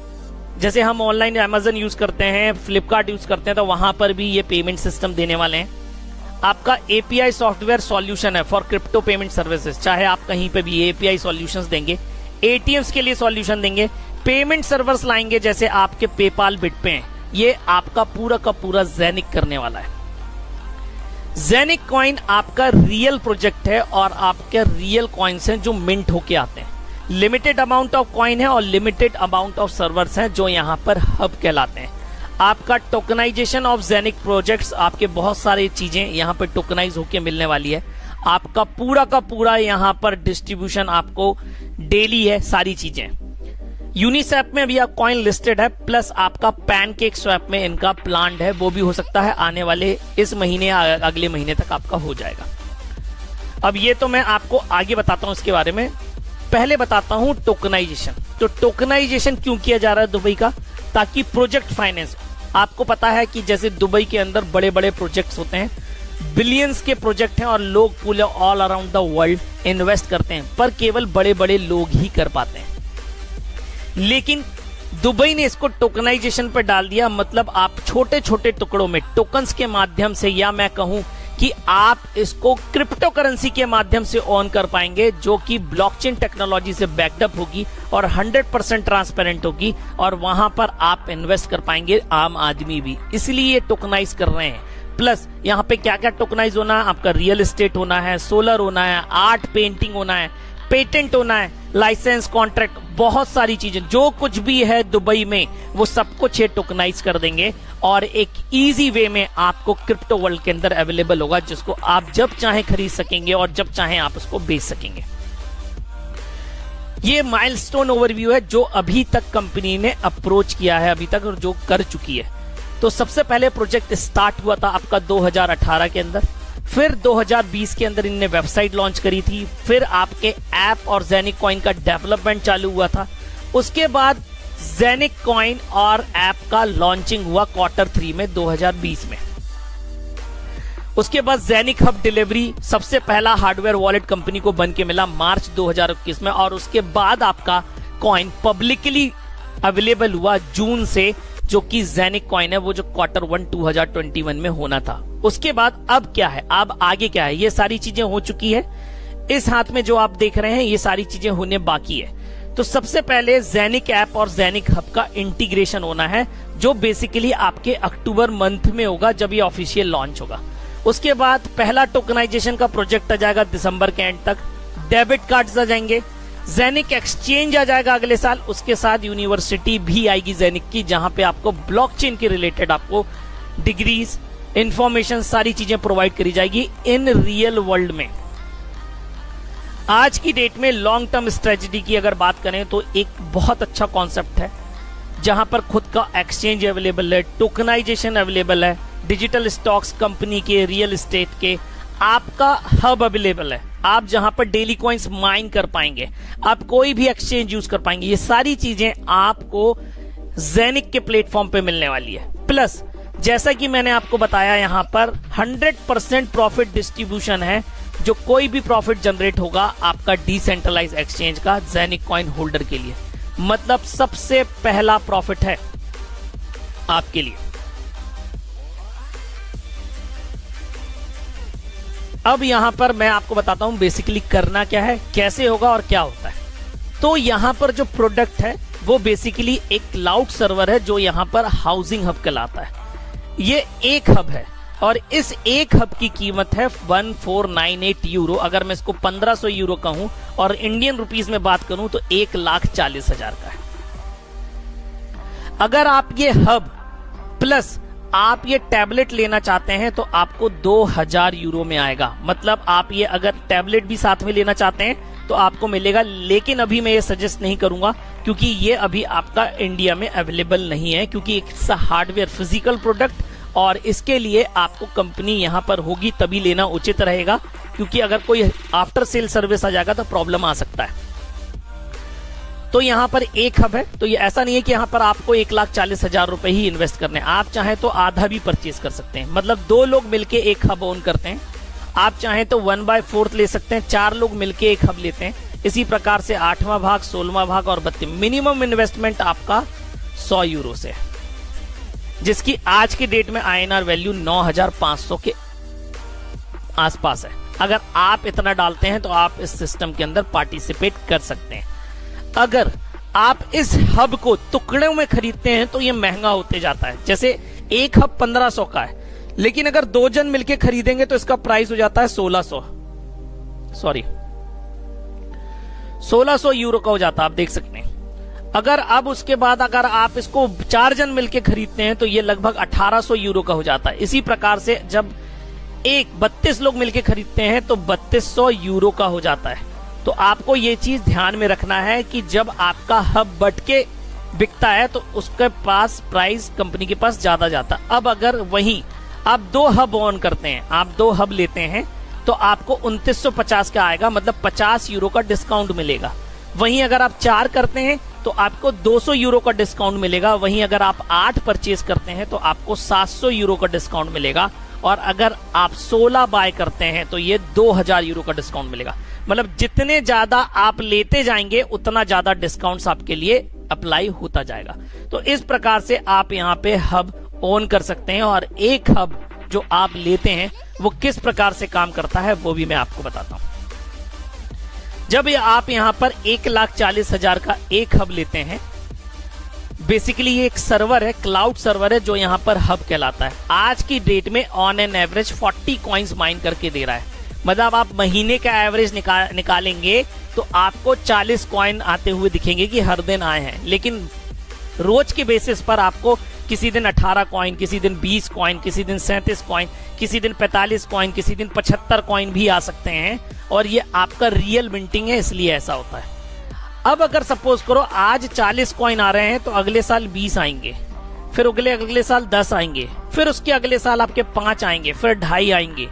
A: जैसे हम ऑनलाइन अमेजन यूज करते हैं, फ्लिपकार्ट यूज करते हैं, तो वहां पर भी ये पेमेंट सिस्टम देने वाले हैं। आपका एपीआई सॉफ्टवेयर सॉल्यूशन है फॉर क्रिप्टो पेमेंट सर्विसेज, चाहे आप कहीं पे भी एपीआई सॉल्यूशंस देंगे। एटीएम्स के लिए सॉल्यूशन देंगे। पेमेंट सर्वर्स लाएंगे जैसे आपके पेपाल बिटपे हैं। ये आपका पूरा का पूरा जेनिक करने वाला है। जेनिक कॉइन आपका रियल प्रोजेक्ट है और आपके रियल कॉइन्स हैं जो मिंट होके आते हैं। लिमिटेड अमाउंट ऑफ कॉइन है और लिमिटेड अमाउंट ऑफ सर्वर्स हैं जो यहां पर हब कहलाते हैं। आपका टोकनाइजेशन ऑफ जेनिक प्रोजेक्ट्स, आपके बहुत सारी चीजें यहां पर टोकनाइज होके मिलने वाली है। आपका पूरा का पूरा यहां पर डिस्ट्रीब्यूशन आपको डेली है, सारी चीजें। यूनिस्वैप में भी आप कॉइन लिस्टेड है, प्लस आपका पैनकेकस्वैप में इनका प्लान्ड है, वो भी हो सकता है आने वाले इस महीने या अगले महीने तक आपका हो जाएगा। अब ये तो मैं आपको आगे बताता हूं इसके बारे में। पहले बताता हूं टोकनाइजेशन। तो टोकनाइजेशन क्यों किया जा रहा है दुबई का? ताकि प्रोजेक्ट फाइनेंस, आपको पता है कि जैसे दुबई के अंदर बड़े बड़े प्रोजेक्ट्स होते हैं, बिलियंस के प्रोजेक्ट हैं और लोग पूरे all around the world invest करते हैं, पर केवल बड़े बड़े लोग ही कर पाते हैं। लेकिन दुबई ने इसको टोकनाइजेशन पर डाल दिया, मतलब आप छोटे छोटे टुकड़ों में टोकन्स के माध्यम से, या मैं कहूं कि आप इसको क्रिप्टो करेंसी के माध्यम से ऑन कर पाएंगे, जो कि ब्लॉकचेन टेक्नोलॉजी से बैकअप होगी और 100% ट्रांसपेरेंट होगी, और वहां पर आप इन्वेस्ट कर पाएंगे, आम आदमी भी। इसलिए ये टोकनाइज कर रहे हैं। प्लस यहाँ पे क्या क्या टोकनाइज होना है? आपका रियल एस्टेट होना है, सोलर होना है, आर्ट पेंटिंग होना है, पेटेंट होना है, लाइसेंस, कॉन्ट्रैक्ट, बहुत सारी चीजें, जो कुछ भी है दुबई में वो सब कुछ ये टोकनाइज कर देंगे और एक इजी वे में आपको क्रिप्टो वर्ल्ड के अंदर अवेलेबल होगा, जिसको आप जब चाहे खरीद सकेंगे और जब चाहे आप उसको बेच सकेंगे। ये माइलस्टोन ओवरव्यू है जो अभी तक कंपनी ने अप्रोच किया है अभी तक और जो कर चुकी है। तो सबसे पहले प्रोजेक्ट स्टार्ट हुआ था आपका 2018 के अंदर, फिर 2020 के अंदर इनने वेबसाइट लॉन्च करी थी, फिर आपके ऐप और जेनिक कॉइन का डेवलपमेंट चालू हुआ था। उसके बाद जेनिक कॉइन और ऐप का लॉन्चिंग हुआ Q3 में 2020 में। उसके बाद जेनिक हब डिलीवरी सबसे पहला हार्डवेयर वॉलेट कंपनी को बन के मिला मार्च 2021 में, और उसके बाद आपका कॉइन पब्लिकली अवेलेबल हुआ जून से जो कि जेनिक कॉइन है, वो जो Q1 2021 में होना था। उसके बाद अब क्या है, अब आगे क्या है, ये सारी चीजें हो चुकी है। इस हाथ में जो आप देख रहे हैं ये सारी चीजें होने बाकी है। तो सबसे पहले जेनिक ऐप और जेनिक हब का इंटीग्रेशन होना है, जो बेसिकली आपके अक्टूबर मंथ में होगा जब ये ऑफिशियल लॉन्च होगा। उसके बाद पहला टोकनाइजेशन का प्रोजेक्ट आ जाएगा दिसंबर के एंड तक, डेबिट कार्ड्स आ जाएंगे, जेनिक एक्सचेंज आ जाएगा अगले साल, उसके साथ यूनिवर्सिटी भी आएगी जेनिक की, जहां पे आपको ब्लॉकचेन के रिलेटेड आपको डिग्रीज, इंफॉर्मेशन, सारी चीजें प्रोवाइड करी जाएगी इन रियल वर्ल्ड में। आज की डेट में लॉन्ग टर्म स्ट्रेटजी की अगर बात करें तो एक बहुत अच्छा कॉन्सेप्ट है, जहां पर खुद का एक्सचेंज अवेलेबल है, टोकनाइजेशन अवेलेबल है, डिजिटल स्टॉक्स कंपनी के, रियल एस्टेट के, आपका हब अवेलेबल है, आप जहां पर डेली कॉइन्स माइन कर पाएंगे, आप कोई भी एक्सचेंज यूज कर पाएंगे। ये सारी चीजें आपको जेनिक के प्लेटफॉर्म पे मिलने वाली है। प्लस जैसा कि मैंने आपको बताया, यहां पर 100% प्रॉफिट डिस्ट्रीब्यूशन है, जो कोई भी प्रॉफिट जनरेट होगा आपका डिसेंट्रलाइज एक्सचेंज का जेनिक कॉइन होल्डर के लिए, मतलब सबसे पहला प्रॉफिट है आपके लिए। अब यहां पर मैं आपको बताता हूं बेसिकली करना क्या है, कैसे होगा और क्या होता है। तो यहां पर जो प्रोडक्ट है वो बेसिकली एक क्लाउड सर्वर है, जो यहां पर हाउसिंग हब कहलाता है। ये एक हब है और इस एक हब की कीमत है 1498 यूरो। अगर मैं इसको 1500 यूरो कहूं और इंडियन रुपीस में बात करूं तो 1,40,000 का है। अगर आप ये हब प्लस आप ये टैबलेट लेना चाहते हैं तो आपको 2000 यूरो में आएगा। मतलब आप ये अगर टैबलेट भी साथ में लेना चाहते हैं तो आपको मिलेगा, लेकिन अभी मैं ये सजेस्ट नहीं करूंगा क्योंकि ये अभी आपका इंडिया में अवेलेबल नहीं है, क्योंकि एक हार्डवेयर फिजिकल प्रोडक्ट, और इसके लिए आपको कंपनी यहां पर होगी तभी लेना उचित रहेगा, क्योंकि अगर कोई आफ्टर सेल सर्विस आ जाएगा तो प्रॉब्लम आ सकता है। तो यहां पर एक हब है, तो ये ऐसा नहीं है कि यहां पर आपको 1,40,000 रुपए ही इन्वेस्ट करने हैं। आप चाहें तो आधा भी परचेज कर सकते हैं, मतलब 2 लोग मिलके एक हब ओन करते हैं। आप चाहें तो 1/4 ले सकते हैं, 4 लोग मिलके एक हब लेते हैं। इसी प्रकार से 8वां भाग, 16वां भाग और 32। मिनिमम इन्वेस्टमेंट आपका 100 यूरो से, जिसकी आज की डेट में INR वैल्यू 9,500 के आसपास है। अगर आप इतना डालते हैं तो आप इस सिस्टम के अंदर पार्टिसिपेट कर सकते हैं। अगर आप इस हब को टुकड़ों में खरीदते हैं तो ये महंगा होते जाता है। जैसे एक हब 1500 का है, लेकिन अगर 2 जन मिलके खरीदेंगे तो इसका प्राइस हो जाता है 1600 यूरो का हो जाता है, आप देख सकते हैं। अगर अब उसके बाद अगर आप इसको 4 जन मिलके खरीदते हैं तो ये लगभग 1800 यूरो का हो जाता है। इसी प्रकार से जब 32 लोग मिलके खरीदते हैं तो 3200 यूरो का हो जाता है। तो आपको ये चीज ध्यान में रखना है कि जब आपका हब बट के बिकता है तो उसके पास प्राइस कंपनी के पास ज्यादा जाता है। अब अगर वहीं आप 2 हब ऑन करते हैं, आप 2 हब लेते हैं तो आपको 2950 का आएगा, मतलब 50 यूरो का डिस्काउंट मिलेगा। वहीं अगर आप 4 करते हैं तो आपको 200 यूरो का डिस्काउंट मिलेगा। वहीं अगर आप 8 परचेज करते हैं तो आपको 700 यूरो का डिस्काउंट मिलेगा। और अगर आप 16 बाय करते हैं तो ये 2000 यूरो का डिस्काउंट मिलेगा। मतलब जितने ज्यादा आप लेते जाएंगे उतना ज्यादा डिस्काउंट्स आपके लिए अप्लाई होता जाएगा। तो इस प्रकार से आप यहाँ पे हब ओन कर सकते हैं, और एक हब जो आप लेते हैं वो किस प्रकार से काम करता है वो भी मैं आपको बताता हूं। जब आप यहां पर 1,40,000 का एक हब लेते हैं, बेसिकली ये एक सर्वर है, क्लाउड सर्वर है, जो यहां पर हब कहलाता है। आज की डेट में on an average 40 coins mine करके दे रहा है। मतलब आप महीने का एवरेज निकालेंगे तो आपको 40 कॉइन आते हुए दिखेंगे कि हर दिन आए हैं, लेकिन रोज के बेसिस पर आपको किसी दिन 18 कॉइन, किसी दिन 20 कॉइन, किसी दिन 37 कॉइन, किसी दिन 45 कॉइन, किसी दिन 75 कॉइन भी आ सकते हैं। और ये आपका रियल मिंटिंग है, इसलिए ऐसा होता है। अब अगर सपोज करो आज 40 कॉइन आ रहे हैं तो अगले साल 20 आएंगे, फिर अगले साल 10 आएंगे, फिर उसके अगले साल आपके 5 आएंगे, फिर 2.5 आएंगे,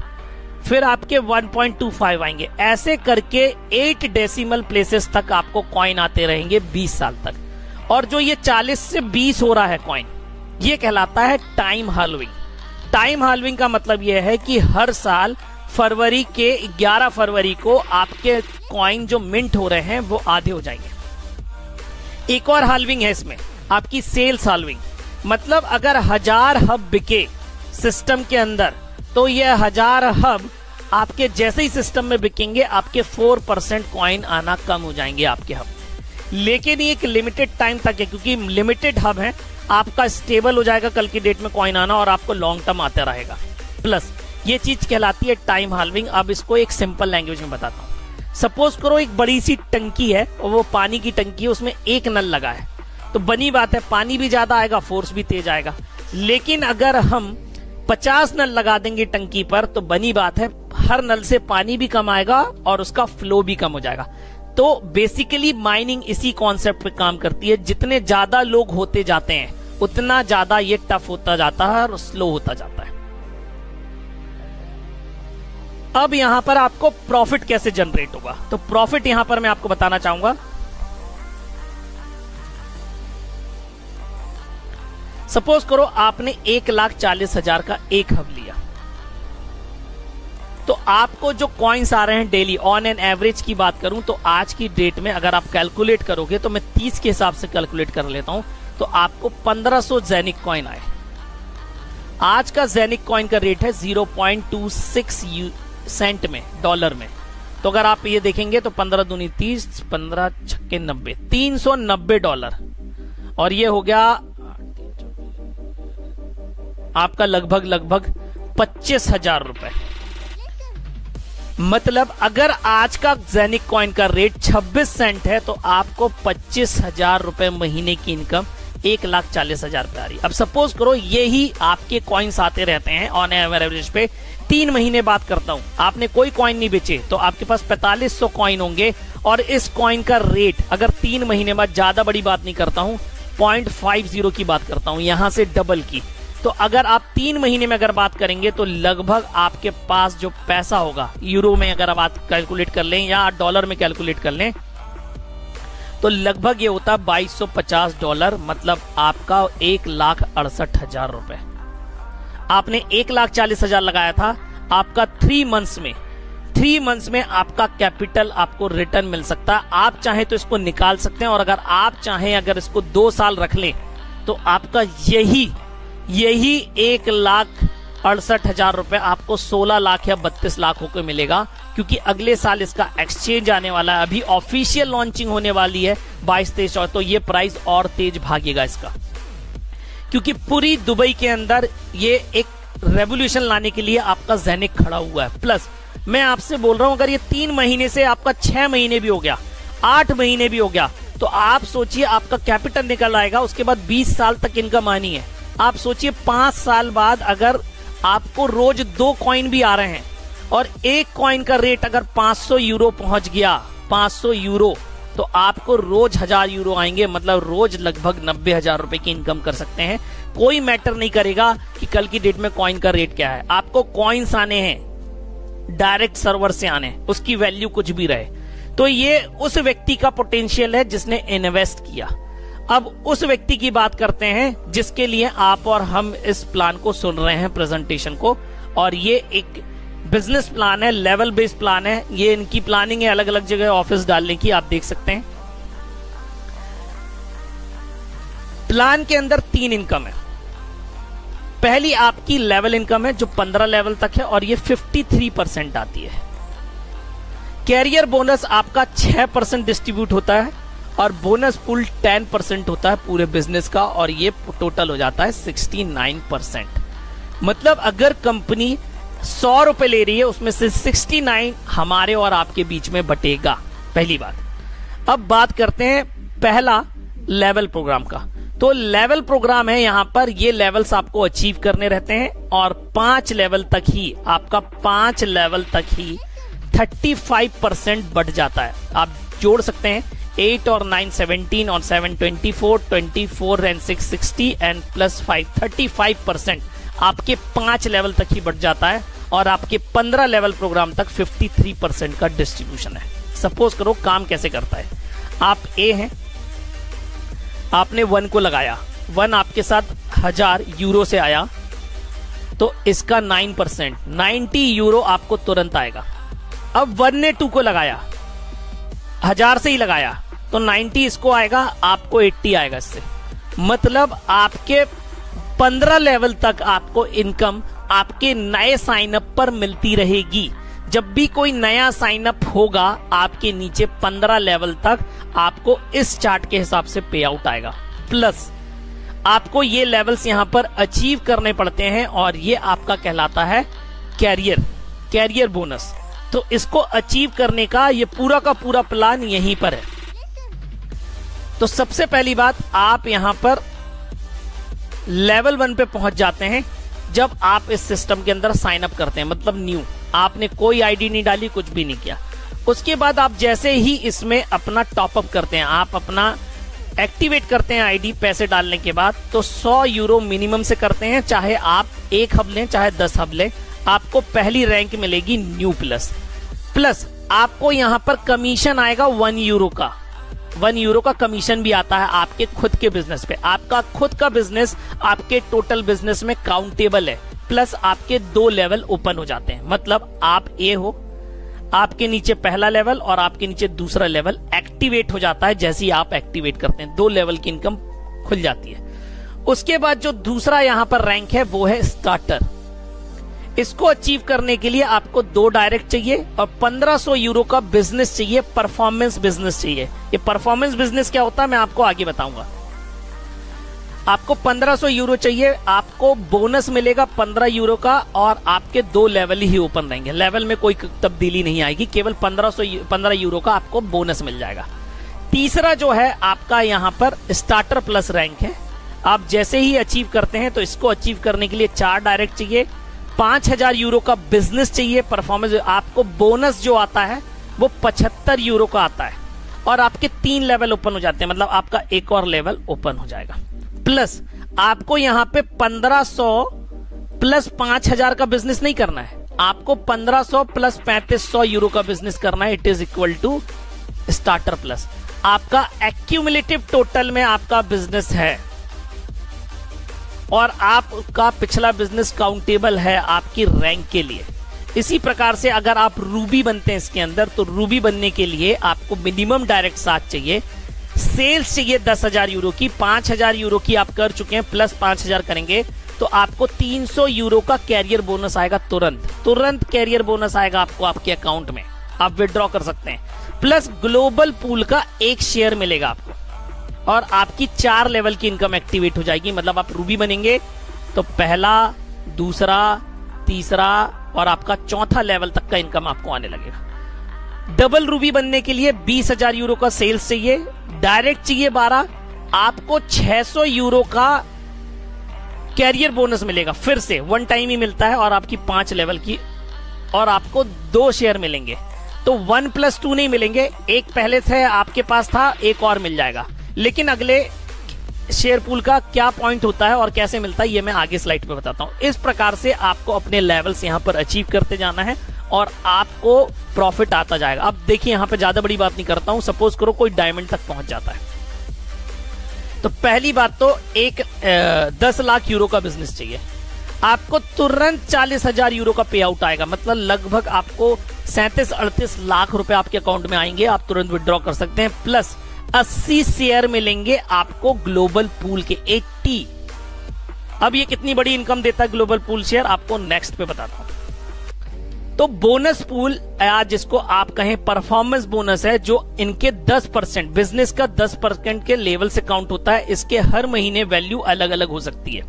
A: फिर आपके 1.25 आएंगे। ऐसे करके 8 डेसिमल प्लेसेस तक आपको कॉइन आते रहेंगे 20 साल तक। और जो ये 40 से 20 हो रहा है कॉइन, ये कहलाता है टाइम हाल्विंग। टाइम हाल्विंग का मतलब यह है कि हर साल फरवरी के 11 फरवरी को आपके कॉइन जो मिंट हो रहे हैं वो आधे हो जाएंगे। एक और हाल्विंग है इसमें, आपकी सेल्स हाल्विंग। मतलब अगर 1000 हब बिके सिस्टम के अंदर, तो ये 1000 हब आपके जैसे ही सिस्टम में बिकेंगे, आपके 4% कॉइन आना कम हो जाएंगे आपके हब। लेकिन ये एक लिमिटेड टाइम तक है, क्योंकि लिमिटेड हब है, आपका स्टेबल हो जाएगा कल की डेट में कॉइन आना, और आपको लॉन्ग टर्म आता रहेगा। प्लस ये चीज कहलाती है टाइम हाल्विंग। अब इसको एक सिंपल लैंग्वेज में बताता हूं। सपोज करो एक बड़ी सी टंकी है, और वो पानी की टंकी है, उसमें एक नल लगा है, तो बनी बात है पानी भी ज्यादा आएगा, फोर्स भी तेज आएगा। लेकिन अगर हम 50 नल लगा देंगे टंकी पर, तो बनी बात है हर नल से पानी भी कम आएगा और उसका फ्लो भी कम हो जाएगा। तो बेसिकली माइनिंग इसी कॉन्सेप्ट पे काम करती है। जितने ज्यादा लोग होते जाते हैं, उतना ज्यादा ये टफ होता जाता है और स्लो होता जाता है। अब यहां पर आपको प्रॉफिट कैसे जनरेट होगा, तो प्रॉफिट यहां पर मैं आपको बताना चाहूंगा। सपोज करो आपने 1,40,000 का एक हब लिया, तो आपको जो कॉइन्स आ रहे हैं डेली ऑन एन एवरेज की बात करूं, तो आज की डेट में अगर आप कैलकुलेट करोगे, तो मैं 30 के हिसाब से कैलकुलेट कर लेता हूं, तो आपको 1500 जेनिक कॉइन आए। आज का जेनिक कॉइन का रेट है 0.26 सेंट में, डॉलर में। तो अगर आप ये देखेंगे तो 15 दूनी 30, 15 छक्के 90, $390। और ये हो गया आपका लगभग 25,000 रुपए। मतलब अगर आज का जेनिक कॉइन का रेट 26 सेंट है, तो आपको 25,000 रुपए महीने की इनकम 1,40,000 पे आ रही है। अब सपोज करो यही आपके कॉइन्स आते रहते हैं ऑन एवरेज पे, 3 महीने बात करता हूं, आपने कोई कॉइन नहीं बेचे, तो आपके पास 4500 कॉइन होंगे। और इस कॉइन का रेट अगर 3 महीने बाद, ज्यादा बड़ी बात नहीं करता हूं, 0.50 की बात करता हूं, यहां से डबल की, तो अगर आप 3 महीने में अगर बात करेंगे, तो लगभग आपके पास जो पैसा होगा, यूरो में अगर आप कैलकुलेट कर लें या डॉलर में कैलकुलेट कर लें, तो लगभग ये होता है $2250। मतलब आपका 1,68,000 रुपए। आपने 1,40,000 लगाया था, आपका 3 मंथ्स में आपका कैपिटल आपको रिटर्न मिल सकता है। आप चाहे तो इसको निकाल सकते हैं, और अगर आप चाहें अगर इसको 2 साल रख लें, तो आपका यही 1,68,000 रुपए आपको 16 लाख या 32 लाख होकर मिलेगा, क्योंकि अगले साल इसका एक्सचेंज आने वाला है। अभी ऑफिशियल लॉन्चिंग होने वाली है 22-23 और, तो ये प्राइस और तेज भागेगा इसका, क्योंकि पूरी दुबई के अंदर ये एक रेवोल्यूशन लाने के लिए आपका जेनिक खड़ा हुआ है। प्लस मैं आपसे बोल रहा हूं, अगर ये 3 महीने से आपका 6 महीने भी हो गया, 8 महीने भी हो गया, तो आप सोचिए आपका कैपिटल निकल आएगा, उसके बाद 20 साल तक इनकम आनी है। आप सोचिए 5 साल बाद अगर आपको रोज 2 कॉइन भी आ रहे हैं, और एक कॉइन का रेट अगर 500 यूरो पहुंच गया, 500 यूरो, तो आपको रोज 1000 यूरो आएंगे। मतलब रोज लगभग 90,000 रुपए की इनकम कर सकते हैं। कोई मैटर नहीं करेगा कि कल की डेट में कॉइन का रेट क्या है, आपको कॉइन्स आने हैं, डायरेक्ट सर्वर से आने हैं, उसकी वैल्यू कुछ भी रहे। तो ये उस व्यक्ति का पोटेंशियल है जिसने इन्वेस्ट किया। अब उस व्यक्ति की बात करते हैं जिसके लिए आप और हम इस प्लान को सुन रहे हैं, प्रेजेंटेशन को। और ये एक बिजनेस प्लान है, लेवल बेस्ड प्लान है। ये इनकी प्लानिंग है अलग अलग जगह ऑफिस डालने की, आप देख सकते हैं। प्लान के अंदर 3 इनकम है। पहली आपकी लेवल इनकम है जो 15 लेवल तक है, और ये 53% आती है। कैरियर बोनस आपका 6% डिस्ट्रीब्यूट होता है, और बोनस पुल 10% होता है पूरे बिजनेस का, और ये टोटल हो जाता है 69%। मतलब अगर कंपनी 100 रुपए ले रही है, उसमें से 69 हमारे और आपके बीच में बटेगा, पहली बात। अब बात करते हैं पहला लेवल प्रोग्राम का। तो लेवल प्रोग्राम है, यहां पर ये लेवल्स आपको अचीव करने रहते हैं, और 5 लेवल तक ही आपका 5 लेवल तक ही 35% बढ़ जाता है। आप जोड़ सकते हैं 8 और 9 17 और 7 24, 24 and 6 60 एंड प्लस 5 35% आपके 5 लेवल तक ही बढ़ जाता है, और आपके 15 लेवल प्रोग्राम तक 53% का डिस्ट्रीब्यूशन है। सपोज करो काम कैसे करता है, आप ए हैं, आपने 1 को लगाया, 1 आपके साथ 1000 यूरो से आया, तो इसका 9% 90 यूरो आपको तुरंत आएगा। अब 1 ने 2 को लगाया, 1000 से ही लगाया, तो 90 इसको आएगा, आपको 80 आएगा इससे। मतलब आपके 15 लेवल तक आपको इनकम आपके नए साइन अप पर मिलती रहेगी। जब भी कोई नया साइन अप होगा आपके नीचे 15 लेवल तक आपको इस चार्ट के हिसाब से पे आउट आएगा। प्लस आपको ये लेवल्स यहां पर अचीव करने पड़ते हैं और ये आपका कहलाता है कैरियर बोनस। तो इसको अचीव करने का ये पूरा का पूरा प्लान यहीं पर है। तो सबसे पहली बात, आप यहां पर लेवल 1 पे पहुंच जाते हैं जब आप इस सिस्टम के अंदर साइन अप करते हैं, मतलब न्यू, आपने कोई आईडी नहीं डाली, कुछ भी नहीं किया। उसके बाद आप जैसे ही इसमें अपना टॉपअप करते हैं, आप अपना एक्टिवेट करते हैं आईडी पैसे डालने के बाद, तो 100 यूरो मिनिमम से करते हैं, चाहे आप 1 हब लें चाहे 10 हब लें, आपको पहली रैंक मिलेगी न्यू प्लस आपको यहां पर कमीशन आएगा 1 यूरो का। 1 यूरो का कमीशन भी आता है आपके खुद के बिजनेस पे। आपका खुद का बिजनेस आपके टोटल बिजनेस में काउंटेबल है। प्लस आपके 2 लेवल ओपन हो जाते हैं, मतलब आप ए हो, आपके नीचे पहला लेवल और आपके नीचे दूसरा लेवल एक्टिवेट हो जाता है। जैसे ही आप एक्टिवेट करते हैं 2 लेवल की इनकम खुल जाती है। उसके बाद जो दूसरा यहां पर रैंक है वो है स्टार्टर। इसको अचीव करने के लिए आपको 2 डायरेक्ट चाहिए और 1500 यूरो का बिजनेस चाहिए, परफॉर्मेंस बिजनेस चाहिए। ये परफॉर्मेंस बिजनेस क्या होता है मैं आपको आगे बताऊंगा। आपको 1500 यूरो चाहिए, आपको बोनस मिलेगा 15 यूरो का और आपके 2 लेवल ही ओपन रहेंगे। लेवल में कोई तब्दीली नहीं आएगी, केवल 15 यूरो का आपको बोनस मिल जाएगा। तीसरा जो है आपका यहां पर स्टार्टर प्लस रैंक है। आप जैसे ही अचीव करते हैं तो इसको अचीव करने के लिए 4 डायरेक्ट चाहिए, 5000 यूरो का बिजनेस चाहिए, परफॉर्मेंस। आपको बोनस जो आता है वो 75 यूरो का आता है और आपके 3 लेवल ओपन हो जाते हैं, मतलब आपका एक और लेवल ओपन हो जाएगा। प्लस आपको यहां पे 1500 प्लस 5000 का बिजनेस नहीं करना है, आपको 1500 प्लस 3500 यूरो का बिजनेस करना है। It is equal to starter plus. आपका एक्यूमुलेटिव टोटल में आपका बिजनेस है और आपका पिछला बिजनेस काउंटेबल है आपकी रैंक के लिए। इसी प्रकार से अगर आप रूबी बनते हैं इसके अंदर, तो रूबी बनने के लिए आपको मिनिमम डायरेक्ट 7 चाहिए, सेल्स चाहिए 10,000 यूरो की, 5,000 यूरो की आप कर चुके हैं, प्लस 5,000 करेंगे तो आपको 300 यूरो का कैरियर बोनस आएगा। तुरंत कैरियर बोनस आएगा आपको आपके अकाउंट में, आप विड्रॉ कर सकते हैं। प्लस ग्लोबल पूल का 1 शेयर मिलेगा आपको और आपकी 4 लेवल की इनकम एक्टिवेट हो जाएगी। मतलब आप रूबी बनेंगे तो पहला, दूसरा, तीसरा और आपका 4था लेवल तक का इनकम आपको आने लगेगा। डबल रूबी बनने के लिए 20,000 यूरो का सेल्स चाहिए, डायरेक्ट चाहिए 12, आपको 600 यूरो का कैरियर बोनस मिलेगा। फिर से 1 टाइम ही मिलता है और आपकी 5 लेवल की, और आपको 2 शेयर मिलेंगे। तो 1 + 2 नहीं मिलेंगे, एक पहले से आपके पास था, एक और मिल जाएगा। लेकिन अगले शेयर पूल का क्या पॉइंट होता है और कैसे मिलता है ये मैं आगे स्लाइड पे बताता हूं। इस प्रकार से आपको अपने लेवल्स यहां पर अचीव करते जाना है और आपको प्रॉफिट आता जाएगा। अब देखिए यहां पे ज्यादा बड़ी बात नहीं करता हूं, सपोज करो कोई डायमंड तक पहुंच जाता है, तो पहली बात तो 10 लाख यूरो का बिजनेस चाहिए, आपको तुरंत 40,000 यूरो का पे आउट आएगा। मतलब लगभग आपको 37-38 लाख रुपए आपके अकाउंट में आएंगे, आप तुरंत विड्रॉ कर सकते हैं। प्लस 80 शेयर मिलेंगे आपको ग्लोबल पूल के, 80। अब ये कितनी बड़ी इनकम देता है ग्लोबल पूल शेयर, आपको नेक्स्ट पे बताता हूं। तो बोनस पूल या जिसको आप कहें परफॉर्मेंस बोनस है, जो इनके 10% बिजनेस का 10% के लेवल से काउंट होता है। इसके हर महीने वैल्यू अलग अलग हो सकती है।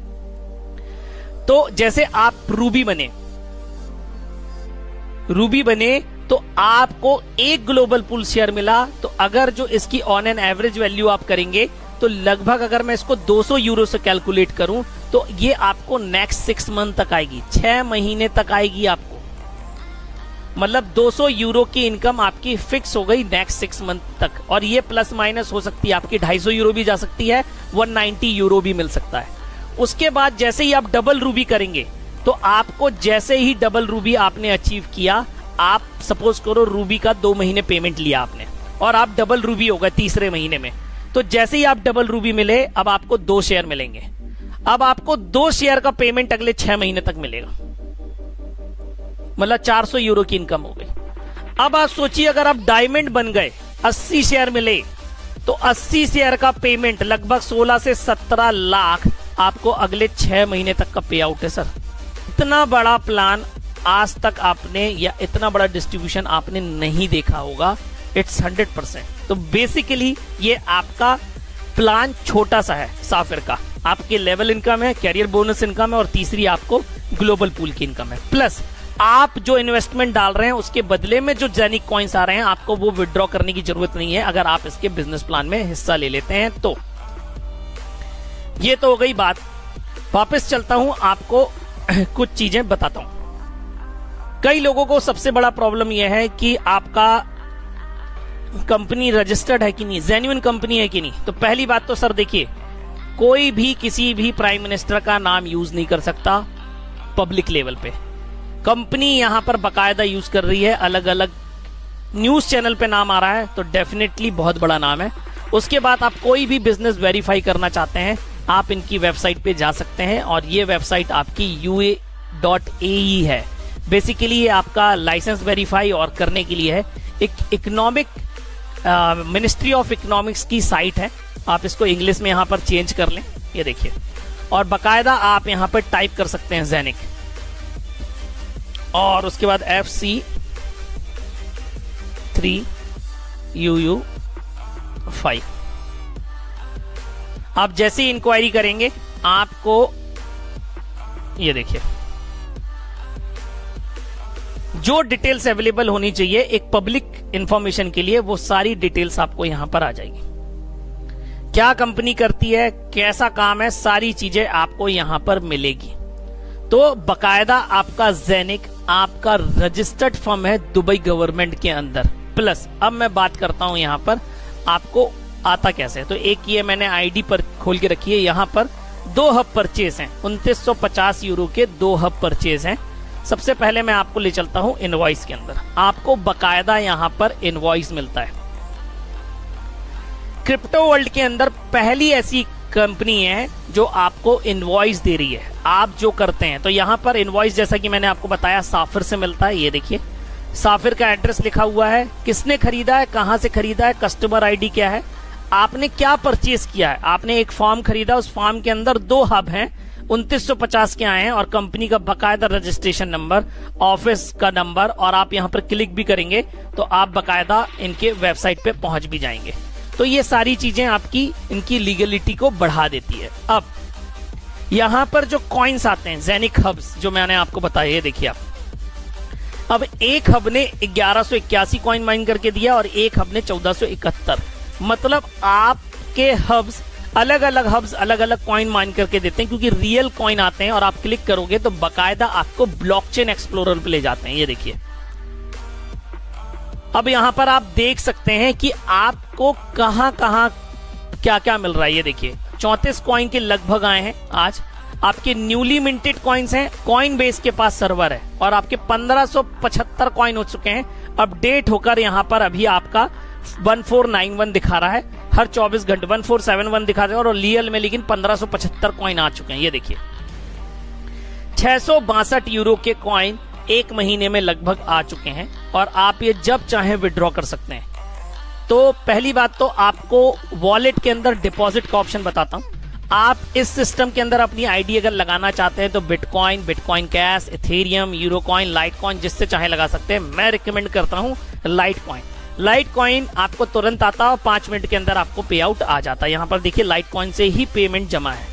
A: तो जैसे आप रूबी बने तो आपको 1 ग्लोबल पूल शेयर मिला, तो अगर जो इसकी ऑन एन एवरेज वैल्यू आप करेंगे तो लगभग, अगर मैं इसको 200 यूरो से कैलकुलेट करूं तो ये आपको नेक्स्ट 6 मंथ तक आएगी, 6 महीने तक आएगी आपको। मतलब 200 यूरो की इनकम आपकी फिक्स हो गई नेक्स्ट 6 मंथ तक, और ये प्लस माइनस हो सकती है, आपकी 250 यूरो भी जा सकती है, 190 यूरो भी मिल सकता है। उसके बाद जैसे ही आप डबल रूबी करेंगे तो आपको, जैसे ही डबल रूबी आपने अचीव किया, आप सपोज करो रूबी का 2 महीने पेमेंट लिया आपने और आप डबल रूबी हो गए तीसरे महीने में, तो जैसे ही आप डबल रूबी मिले अब आपको 2 शेयर मिलेंगे। अब आपको 2 शेयर का पेमेंट अगले 6 महीने तक मिलेगा, मतलब 400 यूरो की इनकम हो गई। अब आप सोचिए अगर आप डायमंड बन गए, 80 शेयर मिले, तो 80 शेयर का पेमेंट लगभग 16 से 17 लाख आपको अगले 6 महीने तक का पे आउट है सर। इतना बड़ा प्लान आज तक आपने या इतना बड़ा डिस्ट्रीब्यूशन आपने नहीं देखा होगा। इट्स 100%। तो बेसिकली ये आपका प्लान छोटा सा है साफिर का। आपके लेवल इनकम है, कैरियर बोनस इनकम है और तीसरी आपको ग्लोबल पूल की इनकम है। प्लस आप जो इन्वेस्टमेंट डाल रहे हैं उसके बदले में जो जेनिक कॉइन्स आ रहे हैं आपको वो विड्रॉ करने की जरूरत नहीं है अगर आप इसके बिजनेस प्लान में हिस्सा ले लेते हैं तो। ये तो हो गई बात। वापस चलता हूं, आपको कुछ चीजें बताता हूं। कई लोगों को सबसे बड़ा प्रॉब्लम यह है कि आपका कंपनी रजिस्टर्ड है कि नहीं, जेन्युइन कंपनी है कि नहीं। तो पहली बात तो सर देखिए, कोई भी किसी भी प्राइम मिनिस्टर का नाम यूज नहीं कर सकता पब्लिक लेवल पे। कंपनी यहां पर बकायदा यूज कर रही है, अलग अलग न्यूज चैनल पे नाम आ रहा है तो डेफिनेटली बहुत बड़ा नाम है। उसके बाद आप कोई भी बिजनेस वेरीफाई करना चाहते हैं आप इनकी वेबसाइट पे जा सकते हैं और ये वेबसाइट आपकी ua.ae है। बेसिकली ये आपका लाइसेंस वेरीफाई और करने के लिए है। एक इकोनॉमिक मिनिस्ट्री ऑफ इकोनॉमिक्स की साइट है, आप इसको इंग्लिश में यहां पर चेंज कर लें, ये देखिए। और बकायदा आप यहां पर टाइप कर सकते हैं जेनिक और उसके बाद FC3UU5। आप जैसे ही इंक्वायरी करेंगे आपको ये देखिए जो डिटेल्स अवेलेबल होनी चाहिए एक पब्लिक इंफॉर्मेशन के लिए, वो सारी डिटेल्स आपको यहां पर आ जाएगी। क्या कंपनी करती है, कैसा काम है, सारी चीजें आपको यहां पर मिलेगी। तो बकायदा आपका जेनिक आपका रजिस्टर्ड फर्म है दुबई गवर्नमेंट के अंदर। प्लस अब मैं बात करता हूं यहां पर आपको आता कैसे है। तो एक ये मैंने आईडी पर खोल के रखी है, यहां पर 2 हब परचेज हैं, 2950 यूरो के 2 हब परचेज हैं। सबसे पहले मैं आपको ले चलता हूं इनवॉइस के अंदर। आपको बकायदा यहां पर इनवॉइस मिलता है। क्रिप्टो वर्ल्ड के अंदर पहली ऐसी कंपनी है जो आपको इनवॉइस दे रही है आप जो करते हैं। तो यहां पर इनवॉइस जैसा कि मैंने आपको बताया साफिर से मिलता है। ये देखिए साफिर का एड्रेस लिखा हुआ है, किसने खरीदा है, कहां से खरीदा है, कस्टमर आईडी क्या है, आपने क्या परचेज किया है। आपने एक फॉर्म खरीदा, उस फॉर्म के अंदर 2 हब हैं, 2950 के आए हैं और कंपनी का बकायदा रजिस्ट्रेशन नंबर, ऑफिस का नंबर, और आप यहां पर क्लिक भी करेंगे तो आप बकायदा इनके वेबसाइट पे पहुंच भी जाएंगे। तो ये सारी चीजें आपकी इनकी लीगलिटी को बढ़ा देती है। अब यहां पर जो कॉइन्स आते हैं जेनिक हब्स जो मैंने आपको बताया, ये देखिए आप। अब एक हब ने 1181 कॉइन माइन करके दिया और एक हब ने 1471। मतलब आपके हब्स अलग अलग कॉइन माइन करके देते हैं क्योंकि रियल कॉइन आते हैं और आप क्लिक करोगे तो बकायदा आपको ब्लॉकचेन एक्सप्लोरर पे ले जाते हैं। ये देखिए अब यहां पर आप देख सकते हैं कि आपको कहां क्या क्या मिल रहा है। ये देखिए 34 कॉइन के लगभग आए हैं आज। आपके न्यूली मिंटेड कॉइन्स हैं, कॉइन बेस के पास सर्वर है और आपके 1575 कॉइन हो चुके हैं। अपडेट होकर यहां पर अभी आपका 1491 दिखा रहा है, हर 24 घंटे 1471 दिखा रहा है और रियल में लेकिन 1575 कॉइन आ चुके हैं। ये देखिए 662 यूरो के कॉइन 1 महीने में लगभग आ चुके हैं और आप ये जब चाहें विड्रॉ कर सकते हैं। तो पहली बात तो आपको वॉलेट के अंदर डिपॉजिट का ऑप्शन बताता हूं। आप इस सिस्टम के अंदर अपनी आईडी अगर लगाना चाहते हैं तो बिटकॉइन कैश, इथेरियम, यूरोकॉइन, लाइटकॉइन, जिससे चाहे लगा सकते हैं। मैं रिकमेंड करता हूं लाइटकॉइन आपको तुरंत आता है और 5 मिनट के अंदर आपको पे आउट आ जाता है। यहां पर देखिए लाइटकॉइन से ही पेमेंट जमा है।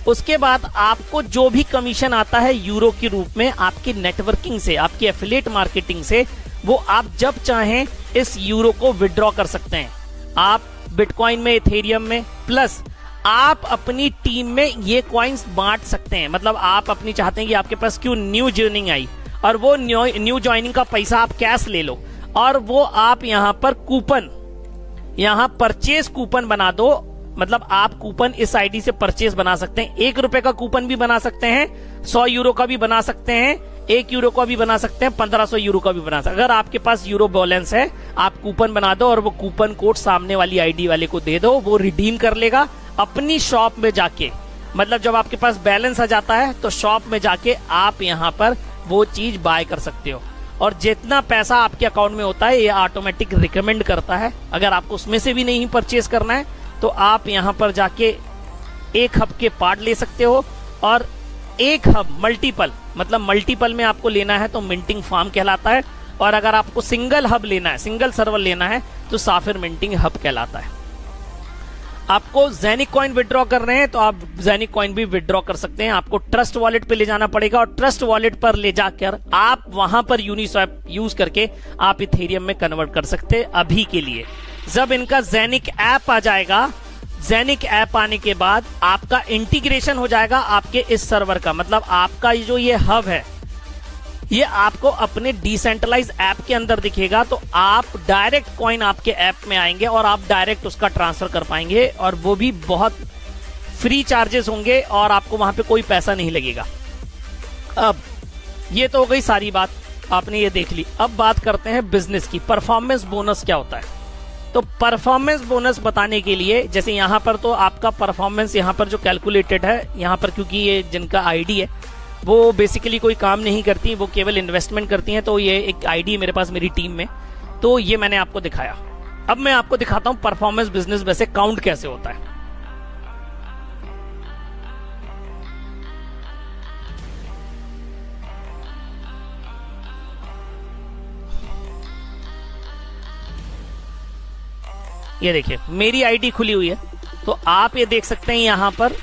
A: उसके बाद आपको जो भी कमीशन आता है यूरो के रूप में आपकी नेटवर्किंग से, आपकी एफिलिएट मार्केटिंग से, वो आप जब चाहें इस यूरो को विड्रॉ कर सकते हैं। आप बिटकॉइन में, इथेरियम में, प्लस आप अपनी टीम में ये कॉइन्स बांट सकते हैं। मतलब आप अपनी चाहते हैं कि आपके पास क्यों न्यू ज्वाइनिंग आई और वो न्यू ज्वाइनिंग का पैसा आप कैश ले लो और वो आप यहां पर कूपन, यहां परचेज कूपन बना दो। मतलब आप कूपन इस आईडी से परचेज बना सकते हैं। 1 रुपए का कूपन भी बना सकते हैं, 100 यूरो का भी बना सकते हैं, 1 यूरो का भी बना सकते हैं, 1500 यूरो का भी बना सकते हैं। अगर आपके पास यूरो बैलेंस है आप कूपन बना दो और वो कूपन कोड सामने वाली आईडी वाले को दे दो, वो रिडीम कर लेगा अपनी शॉप में जाके। मतलब जब आपके पास बैलेंस आ जाता है तो शॉप में जाके आप यहां पर वो चीज बाय कर सकते हो और जितना पैसा आपके अकाउंट में होता है ये ऑटोमेटिक रिकमेंड करता है। अगर आपको उसमें से भी नहीं परचेज करना है तो आप यहां पर जाके एक हब के पार्ट ले सकते हो, और एक हब मल्टीपल, मतलब मल्टीपल में आपको लेना है तो मिंटिंग फार्म कहलाता है, और अगर आपको सिंगल हब लेना है, सिंगल सर्वर लेना है तो साफिर मिंटिंग हब कहलाता है। आपको ज़ेनिक कॉइन विड्रॉ कर रहे हैं तो आप ज़ेनिक कॉइन भी विड्रॉ कर सकते हैं। आपको ट्रस्ट वॉलेट पे ले जाना पड़ेगा, और ट्रस्ट वॉलेट पर ले जाकर आप वहां पर यूनिस्वैप यूज करके आप इथेरियम में कन्वर्ट कर सकते हैं अभी के लिए। जब इनका ज़ेनिक ऐप आ जाएगा, ज़ेनिक ऐप आने के बाद आपका इंटीग्रेशन हो जाएगा आपके इस सर्वर का, मतलब आपका जो ये हब है ये आपको अपने डिसेंट्रलाइज ऐप के अंदर दिखेगा, तो आप डायरेक्ट कॉइन आपके ऐप में आएंगे और आप डायरेक्ट उसका ट्रांसफर कर पाएंगे, और वो भी बहुत फ्री चार्जेस होंगे और आपको वहां पे कोई पैसा नहीं लगेगा। अब ये तो हो गई सारी बात, आपने ये देख ली। अब बात करते हैं बिजनेस की, परफॉर्मेंस बोनस क्या होता है। तो परफॉर्मेंस बोनस बताने के लिए, जैसे यहां पर तो आपका परफॉर्मेंस यहां पर जो कैलकुलेटेड है, यहां पर क्योंकि ये जिनका आईडी है वो बेसिकली कोई काम नहीं करती, वो केवल इन्वेस्टमेंट करती हैं, तो ये एक आईडी है मेरे पास मेरी टीम में, तो ये मैंने आपको दिखाया। अब मैं आपको दिखाता हूं परफॉर्मेंस बिजनेस वैसे काउंट कैसे होता है। ये देखिए मेरी आईडी खुली हुई है, तो आप ये देख सकते हैं यहां पर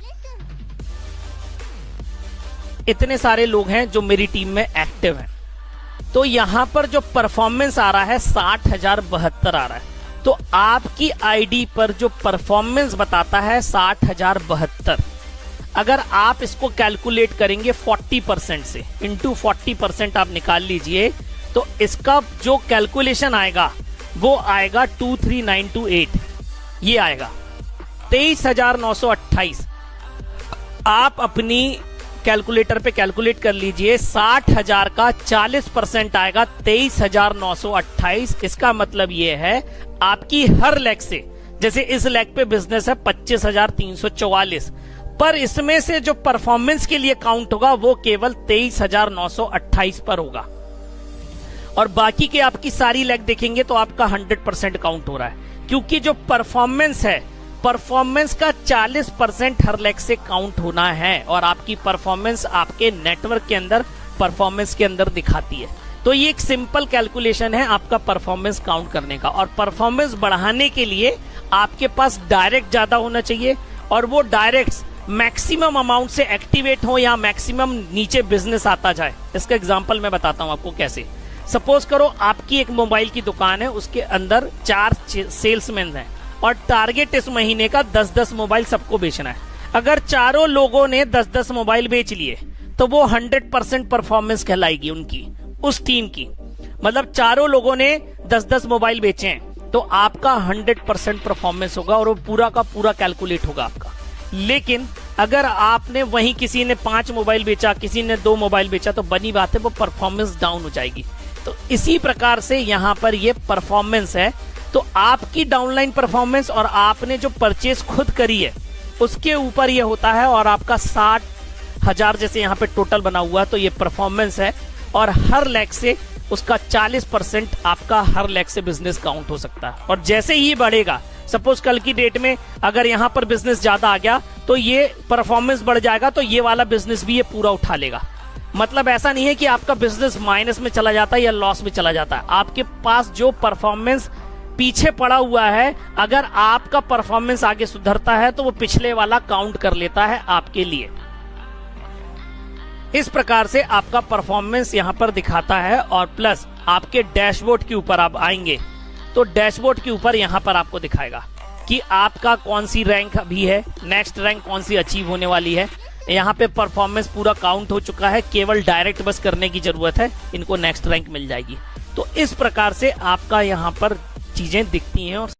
A: इतने सारे लोग हैं जो मेरी टीम में एक्टिव हैं। तो यहां पर जो परफॉर्मेंस आ रहा है 60,072 आ रहा है। तो आपकी आईडी पर जो परफॉर्मेंस बताता है 60,072, अगर आप इसको कैलकुलेट करेंगे 40% से, इंटू 40% आप निकाल लीजिए, तो इसका जो कैलकुलेशन आएगा वो आएगा 23928, ये आएगा 23,928। आप अपनी कैलकुलेटर पे कैलकुलेट कर लीजिए, 60,000 का 40% आएगा 23,928। इसका मतलब ये है आपकी हर लेग से, जैसे इस लेग पे बिजनेस है 25,344, पर इसमें से जो परफॉर्मेंस के लिए काउंट होगा वो केवल 23,928 पर होगा, और बाकी के आपकी सारी लेग देखेंगे तो आपका 100% काउंट हो रहा है, क्योंकि जो परफॉर्मेंस है, परफॉर्मेंस का 40% हर लेग से काउंट होना है, और आपकी परफॉर्मेंस आपके नेटवर्क के अंदर परफॉर्मेंस के अंदर दिखाती है। तो ये एक सिंपल कैलकुलेशन है आपका परफॉर्मेंस काउंट करने का, और परफॉर्मेंस बढ़ाने के लिए आपके पास डायरेक्ट ज्यादा होना चाहिए, और वो डायरेक्ट मैक्सिमम अमाउंट से एक्टिवेट हो या मैक्सिमम नीचे बिजनेस आता जाए। इसका एग्जांपल मैं बताता हूं आपको कैसे। सपोज करो आपकी एक मोबाइल की दुकान है, उसके अंदर 4 सेल्समैन हैं, और टारगेट इस महीने का 10-10 मोबाइल सबको बेचना है। अगर चारों लोगों ने 10-10 मोबाइल बेच लिए तो वो 100% परफॉर्मेंस कहलाएगी उनकी, उस टीम की। मतलब चारों लोगों ने 10-10 मोबाइल बेचे हैं तो आपका 100% परफॉर्मेंस होगा, और वो पूरा का पूरा कैलकुलेट होगा आपका। लेकिन अगर आपने वहीं किसी ने 5 मोबाइल बेचा, किसी ने 2 मोबाइल बेचा, तो बनी बात है वो परफॉर्मेंस डाउन हो जाएगी। तो इसी प्रकार से यहां पर ये परफॉर्मेंस है। तो आपकी डाउनलाइन परफॉर्मेंस और आपने जो परचेज खुद करी है उसके ऊपर ये होता है, और आपका 60,000 जैसे यहाँ पे टोटल बना हुआ है, तो ये परफॉर्मेंस है, और हर लेग से उसका 40% आपका हर लेग से बिजनेस काउंट हो सकता है। और जैसे ही बढ़ेगा, सपोज कल की डेट में अगर यहाँ पर बिजनेस ज्यादा आ गया तो ये परफॉर्मेंस बढ़ जाएगा, तो ये वाला बिजनेस भी ये पूरा उठा लेगा। मतलब ऐसा नहीं है कि आपका बिजनेस माइनस में चला जाता है या लॉस में चला जाता है। आपके पास जो परफॉर्मेंस पीछे पड़ा हुआ है, अगर आपका परफॉर्मेंस आगे सुधरता है तो वो पिछले वाला काउंट कर लेता है आपके लिए। इस प्रकार से आपका परफॉर्मेंस यहां पर दिखाता है। और प्लस आपके डैशबोर्ड के ऊपर आप आएंगे तो डैशबोर्ड के ऊपर यहां पर आपको दिखाएगा कि आपका कौन सी रैंक अभी है, नेक्स्ट रैंक कौन सी अचीव होने वाली है। यहाँ पे परफॉर्मेंस पूरा काउंट हो चुका है, केवल डायरेक्ट बस करने की जरूरत है, इनको नेक्स्ट रैंक मिल जाएगी। तो इस प्रकार से आपका यहाँ पर चीजें दिखती हैं। और